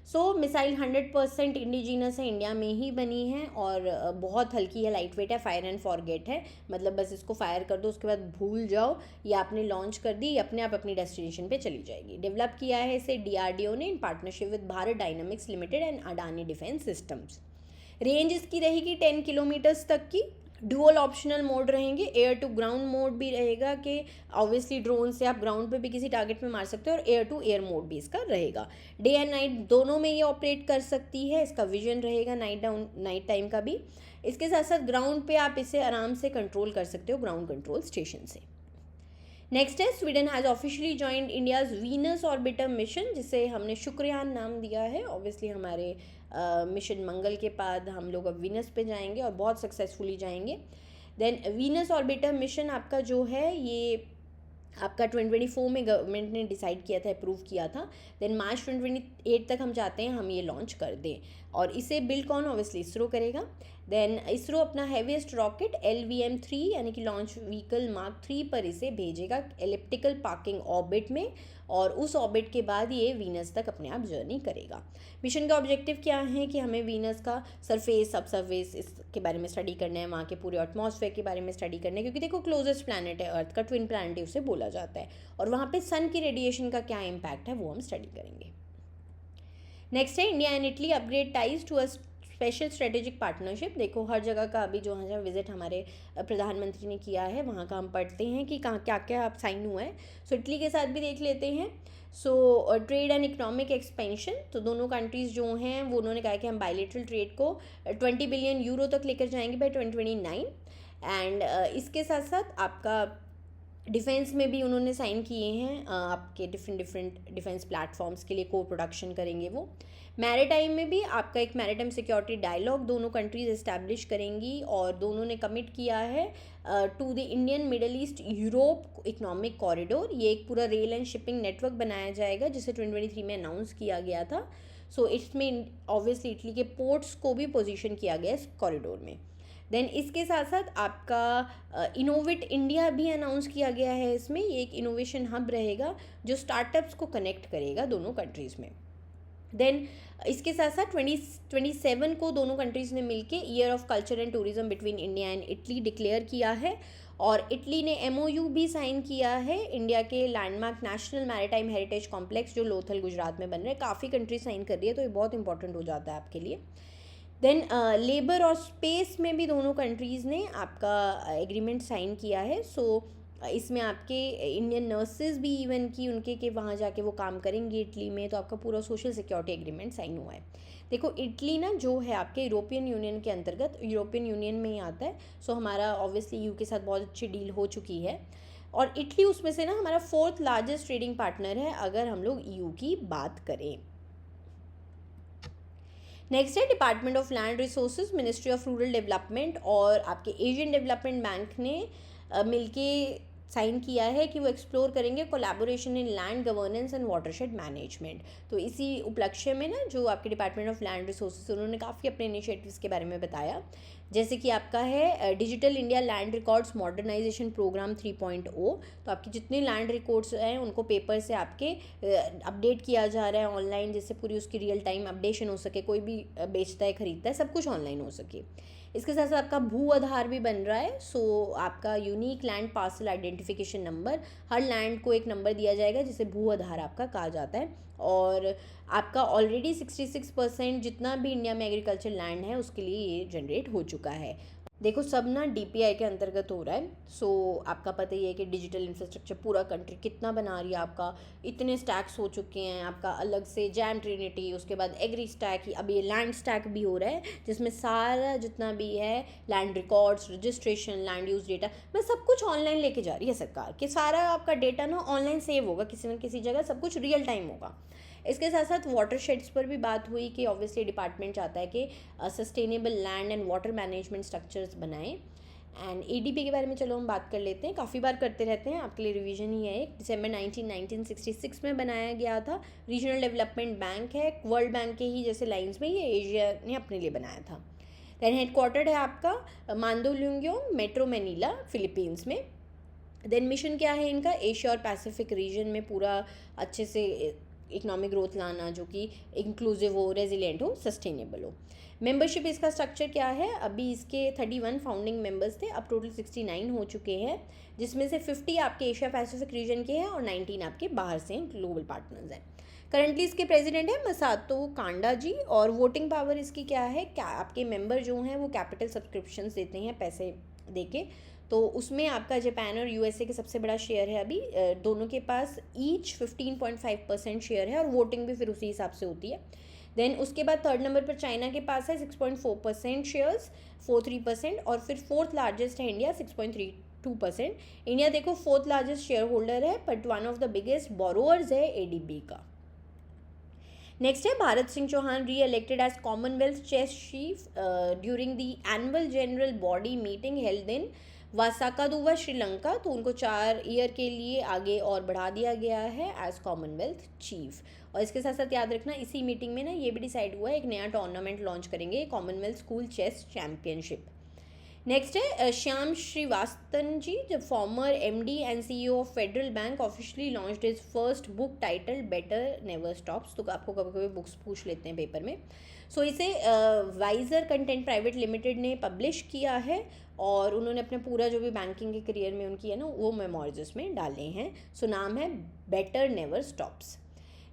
सो मिसाइल 100% इंडिजीनस है, इंडिया में ही बनी है और बहुत हल्की है, लाइट वेट है, फायर एंड फॉरगेट है, मतलब बस इसको फायर कर दो उसके बाद भूल जाओ, ये आपने लॉन्च कर दी, ये अपने आप अपनी डेस्टिनेशन पे चली जाएगी। डेवलप किया है इसे DRDO ने in partnership with Bharat dynamics limited and Adani defence systems. Range इसकी रहेगी 10 किलोमीटर्स तक की। डुअल ऑप्शनल मोड रहेंगे, एयर टू ग्राउंड मोड भी रहेगा कि ऑब्वियसली ड्रोन से आप ग्राउंड पे भी किसी टारगेट पे मार सकते हो, और एयर टू एयर मोड भी इसका रहेगा। डे एंड नाइट दोनों में ये ऑपरेट कर सकती है, इसका विजन रहेगा नाइट टाइम का भी। इसके साथ साथ ग्राउंड पे आप इसे आराम से कंट्रोल कर सकते हो ग्राउंड कंट्रोल स्टेशन से। नेक्स्ट है, Sweden has officially joined India's Venus orbiter mission, जिसे हमने शुक्रयान नाम दिया है। ऑब्वियसली हमारे मिशन मंगल के बाद हम लोग अब वीनस पे जाएंगे और बहुत सक्सेसफुली जाएंगे। देन वीनस ऑर्बिटर मिशन आपका जो है ये आपका 2024 में गवर्नमेंट ने डिसाइड किया था, अप्रूव किया था। देन मार्च 2028 तक हम चाहते हैं हम ये लॉन्च कर दें, और इसे बिल्ड कौन, ऑब्वियसली इसरो करेगा। देन इसरो अपना हैवीएस्ट रॉकेट LVM-3 यानी कि लॉन्च व्हीकल मार्क 3 पर इसे भेजेगा एलिप्टिकल पार्किंग ऑर्बिट में, और उस ऑर्बिट के बाद ये वीनस तक अपने आप जर्नी करेगा। मिशन का ऑब्जेक्टिव क्या है कि हमें वीनस का सरफेस, सब सरफेस इसके बारे में स्टडी करना है, वहाँ के पूरे एटमॉस्फेयर के बारे में स्टडी करना है, क्योंकि देखो क्लोजेस्ट प्लैनेट है, अर्थ का ट्विन प्लैनेट उसे बोला जाता है, और वहाँ पे सन की रेडिएशन का क्या इम्पैक्ट है वो हम स्टडी करेंगे। नेक्स्ट है, India and Italy upgrade ties to a special strategic partnership. देखो हर जगह का अभी जो है विजिट हमारे प्रधानमंत्री ने किया है, वहाँ का हम पढ़ते हैं कि कहाँ क्या क्या आप साइन हुआ है। सो इटली के साथ भी देख लेते हैं। So trade and economic expansion, तो दोनों कंट्रीज़ जो हैं वो उन्होंने कहा कि हम बायलेटरल ट्रेड को 20 बिलियन यूरो तक लेकर जाएंगे बाय 2029। एंड इसके साथ साथ आपका डिफेंस में भी उन्होंने साइन किए हैं, आपके डिफरेंट डिफेंस प्लेटफॉर्म्स के लिए को प्रोडक्शन करेंगे वो। मैरीटाइम में भी आपका एक मैरीटाइम सिक्योरिटी डायलॉग दोनों कंट्रीज इस्टेब्लिश करेंगी, और दोनों ने कमिट किया है to the Indian Middle East Europe economic corridor. ये एक पूरा रेल एंड शिपिंग नेटवर्क बनाया जाएगा जिसे 2023 में अनाउंस किया गया था। सो इसमें ऑब्वियसली इटली के पोर्ट्स को भी पोजीशन किया गया इस कॉरिडोर में। देन इसके साथ साथ आपका इनोवेट इंडिया भी अनाउंस किया गया है इसमें। ये एक इनोवेशन हब रहेगा जो स्टार्टअप्स को कनेक्ट करेगा दोनों कंट्रीज़ में। देन इसके साथ साथ 2027 को दोनों कंट्रीज़ ने मिलके year of culture and tourism between India and Italy declare किया है, और इटली ने MOU भी साइन किया है इंडिया के landmark national maritime heritage complex जो लोथल गुजरात में बन रहा है। काफ़ी कंट्री साइन कर रही है, तो ये बहुत इंपॉर्टेंट हो जाता है आपके लिए। देन लेबर और स्पेस में भी दोनों कंट्रीज़ ने आपका एग्रीमेंट साइन किया है। सो इसमें आपके इंडियन नर्सेज भी इवन की उनके के वहाँ जाके वो काम करेंगे इटली में, तो आपका पूरा सोशल सिक्योरिटी एग्रीमेंट साइन हुआ है। देखो इटली ना जो है आपके यूरोपियन यूनियन के अंतर्गत, यूरोपियन यूनियन में ही आता है। सो हमारा ऑब्वियसली EU के साथ बहुत अच्छी डील हो चुकी है, और इटली उसमें से ना हमारा 4th लार्जेस्ट ट्रेडिंग पार्टनर है अगर हम लोग EU की बात करें। नेक्स्ट है, department of land resources, ministry of rural development और आपके एशियन डेवलपमेंट बैंक ने मिलके साइन किया है कि वो एक्सप्लोर करेंगे collaboration in land governance and watershed management. तो इसी उपलक्ष्य में ना जो आपके डिपार्टमेंट ऑफ लैंड रिसोर्सेज उन्होंने काफ़ी अपने इनिशिएटिव्स के बारे में बताया, जैसे कि आपका है digital India land records modernisation programme 3.0। तो आपकी जितने लैंड रिकॉर्ड्स हैं उनको पेपर से आपके अपडेट किया जा रहा है ऑनलाइन, जिससे पूरी उसकी रियल टाइम अपडेशन हो सके, कोई भी बेचता है खरीदता है सब कुछ ऑनलाइन हो सके। इसके साथ साथ आपका भू आधार भी बन रहा है। सो आपका unique land parcel identification number, हर लैंड को एक नंबर दिया जाएगा जिसे भू आधार आपका कहा जाता है, और आपका ऑलरेडी 66% जितना भी इंडिया में एग्रीकल्चर लैंड है उसके लिए ये जनरेट हो चुका है। देखो सब ना DPI के अंतर्गत हो रहा है। सो आपका पता ही है कि डिजिटल इंफ्रास्ट्रक्चर पूरा कंट्री कितना बना रही है, आपका इतने स्टैक्स हो चुके हैं, आपका अलग से जैम ट्रिनिटी, उसके बाद एग्री स्टैक, अब ये लैंड स्टैक भी हो रहा है जिसमें सारा जितना भी है land records, registration, land use data, मैं सब कुछ ऑनलाइन लेके जा रही है सरकार कि सारा आपका डेटा ना ऑनलाइन सेव होगा किसी न किसी जगह, सब कुछ रियल टाइम होगा। इसके साथ साथ वाटर शेड्स पर भी बात हुई कि ऑब्वियसली डिपार्टमेंट चाहता है कि sustainable land and water management structures बनाएं। एंड ADB के बारे में चलो हम बात कर लेते हैं, काफ़ी बार करते रहते हैं, आपके लिए रिवीजन ही है। एक दिसंबर 1966 में बनाया गया था, रीजनल डेवलपमेंट बैंक है, वर्ल्ड बैंक के ही जैसे लाइंस में, ये एशिया ने अपने लिए बनाया था। देन हेडक्वार्टर्ड है आपका मांडोलिंगोंग मेट्रो मैनीला फिलीपींस में। देन मिशन क्या है इनका, एशिया और पैसिफिक रीजन में पूरा अच्छे से इकोनॉमिक ग्रोथ लाना जो कि इंक्लूसिव हो, रेजिलिएंट हो, सस्टेनेबल हो। मेंबरशिप इसका स्ट्रक्चर क्या है, अभी इसके 31 फाउंडिंग मेंबर्स थे, अब टोटल 69 हो चुके हैं, जिसमें से 50 आपके एशिया पैसिफिक रीजन के हैं और 19 आपके बाहर से हैं, ग्लोबल पार्टनर्स हैं। करंटली इसके प्रेसिडेंट है मसातो कांडा जी, और वोटिंग पावर इसकी क्या है, क्या आपके मेंबर जो हैं वो कैपिटल सब्सक्रिप्शंस देते हैं पैसे देके, तो उसमें आपका जापान और यूएसए के सबसे बड़ा शेयर है अभी, दोनों के पास ईच 15.5% शेयर है और वोटिंग भी फिर उसी हिसाब से होती है। देन उसके बाद थर्ड नंबर पर चाइना के पास है 6.4% शेयर्स, 43%, और फिर फोर्थ लार्जेस्ट है इंडिया 6.32%। इंडिया देखो फोर्थ लार्जेस्ट शेयर होल्डर है, but one of the biggest borrowers है एडीबी का। नेक्स्ट है Bharat Singh Chauhan re elected as commonwealth chess chief during the annual general body meeting held in Wasakaduwa Sri Lanka, तो उनको 4 ईयर के लिए आगे और बढ़ा दिया गया है एज कॉमनवेल्थ चीफ। और इसके साथ साथ याद रखना इसी मीटिंग में ना ये भी डिसाइड हुआ है एक नया टूर्नामेंट लॉन्च करेंगे, Commonwealth school chess championship. Next है श्याम श्रीवास्तवन जी, जब former MD and CEO of Federal Bank officially launched his first book title better never stops, तो आपको कभी कभी बुक्स पूछ लेते हैं पेपर में। सो इसे वाइजर कंटेंट प्राइवेट लिमिटेड ने पब्लिश किया है और उन्होंने अपना पूरा जो भी बैंकिंग के करियर में उनकी है ना वो मेमोरीज में डाले हैं। सो नाम है बेटर नेवर स्टॉप्स।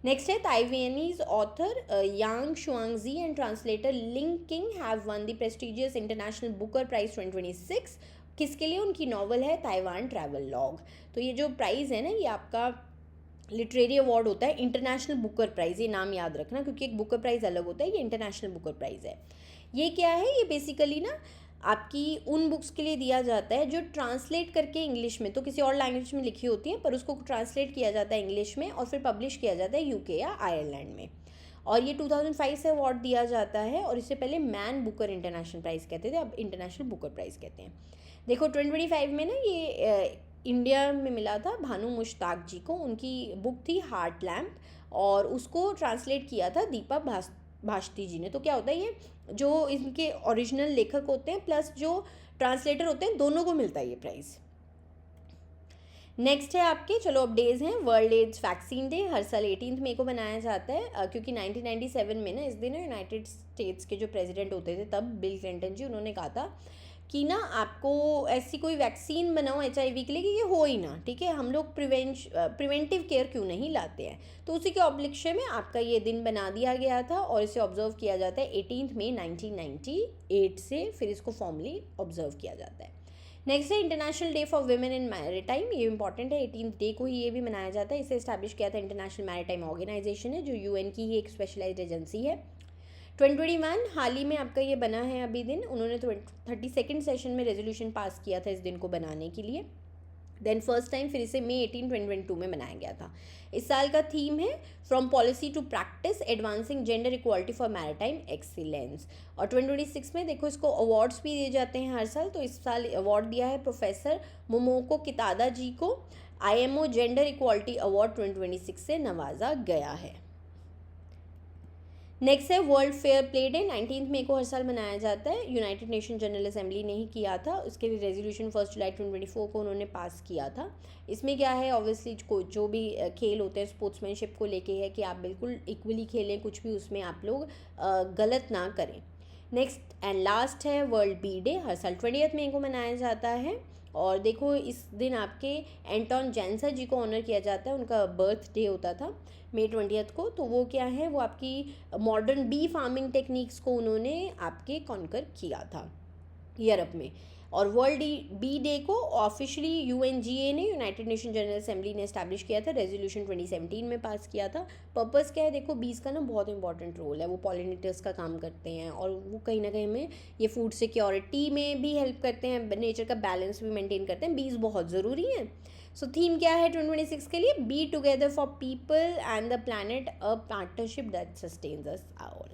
नेक्स्ट है Taiwanese author Yang Shuangzi and translator Lin King have won the prestigious international Booker prize 2026। किसके लिए, उनकी नॉवल है ताइवान ट्रैवल लॉग। तो ये जो प्राइज़ है ना ये आपका लिटरेरी अवार्ड होता है, इंटरनेशनल बुकर प्राइज़, ये नाम याद रखना क्योंकि एक बुकर प्राइज़ अलग होता है, ये इंटरनेशनल बुकर प्राइज़ है। ये क्या है, ये बेसिकली ना आपकी उन बुक्स के लिए दिया जाता है जो ट्रांसलेट करके इंग्लिश में, तो किसी और लैंग्वेज में लिखी होती हैं पर उसको ट्रांसलेट किया जाता है इंग्लिश में और फिर पब्लिश किया जाता है यूके या आयरलैंड में। और ये 2005 से अवार्ड दिया जाता है और इससे पहले मैन बुकर इंटरनेशनल प्राइज़ कहते थे, अब इंटरनेशनल बुकर प्राइज़ कहते हैं। देखो 2025 में ना ये इंडिया में मिला था भानु मुश्ताक जी को, उनकी बुक थी हार्ट लैम्प और उसको ट्रांसलेट किया था दीपा भाष्ती जी ने। तो क्या होता है, ये जो इनके ओरिजिनल लेखक होते हैं प्लस जो ट्रांसलेटर होते हैं दोनों को मिलता है ये प्राइज़। नेक्स्ट है आपके, चलो अब डेज हैं, वर्ल्ड एड्स वैक्सीन डे हर साल 18 मई को मनाया जाता है क्योंकि 1997 में ना इस दिन यूनाइटेड स्टेट्स के जो प्रेसिडेंट होते थे तब बिल क्लिंटन जी, उन्होंने कहा था कि ना आपको ऐसी कोई वैक्सीन बनाओ HIV के लिए कि ये हो ही ना, ठीक है, हम लोग प्रिवेंटिव केयर क्यों नहीं लाते हैं। तो उसी के उपलक्ष्य में आपका ये दिन बना दिया गया था और इसे ऑब्जर्व किया जाता है 18 मई 1998 से, फिर इसको फॉर्मली ऑब्जर्व किया जाता है। नेक्स्ट है international day for women in maritime, ये इंपॉर्टेंट है, 18 डे को ही ये भी मनाया जाता है। इसे इस्टेब्लिश किया था इंटरनेशनल मैरीटाइम ऑर्गेनाइजेशन है जो UN की ही एक स्पेशलाइज्ड एजेंसी है। 2021 हाल ही में आपका ये बना है अभी दिन, उन्होंने 32nd सेशन में रेजोल्यूशन पास किया था इस दिन को बनाने के लिए। देन फर्स्ट टाइम फिर इसे मई 18, 2022 में बनाया गया था। इस साल का थीम है from policy to practice advancing gender equality for maritime excellence. और 2026 में देखो इसको अवार्ड्स भी दिए जाते हैं हर साल, तो इस साल अवार्ड दिया है प्रोफेसर मोमोको कितादा जी को, IMO जेंडर इक्वालिटी अवार्ड 2026 से नवाजा गया है। नेक्स्ट है वर्ल्ड फेयर प्ले डे, 19 मई को हर साल मनाया जाता है, यूनाइटेड नेशन जनरल असेंबली ने ही किया था, उसके लिए रेजोल्यूशन 1 जुलाई 2024 को उन्होंने पास किया था। इसमें क्या है, ऑब्वियसली जो भी खेल होते हैं स्पोर्ट्समैनशिप को लेके है कि आप बिल्कुल इक्वली खेलें, कुछ भी उसमें आप लोग गलत ना करें। नेक्स्ट एंड लास्ट है वर्ल्ड बी डे, हर साल 20 मई को मनाया जाता है। और देखो इस दिन आपके एंटोन जेंसर जी को ऑनर किया जाता है, उनका बर्थ डे होता था मई 20 को। तो वो क्या है, वो आपकी मॉडर्न बी फार्मिंग टेक्निक्स को उन्होंने आपके कॉन्कर किया था यूरोप में। और वर्ल्ड बी डे को ऑफिशियली UNGA ने, यूनाइटेड नेशन जनरल असेंबली ने इस्टेब्लिश किया था, रेजोल्यूशन 2017 में पास किया था। पर्पस क्या है, देखो बीज का ना बहुत इंपॉर्टेंट रोल है, वो पॉलिनेटर्स का काम करते हैं और वो कहीं ना कहीं हमें ये फूड सिक्योरिटी में भी हेल्प करते हैं, नेचर का बैलेंस भी मेंटेन करते हैं, बीज बहुत ज़रूरी हैं। सो थीम क्या है 2026 के लिए, be together for people and the planet, a partnership that sustains us all.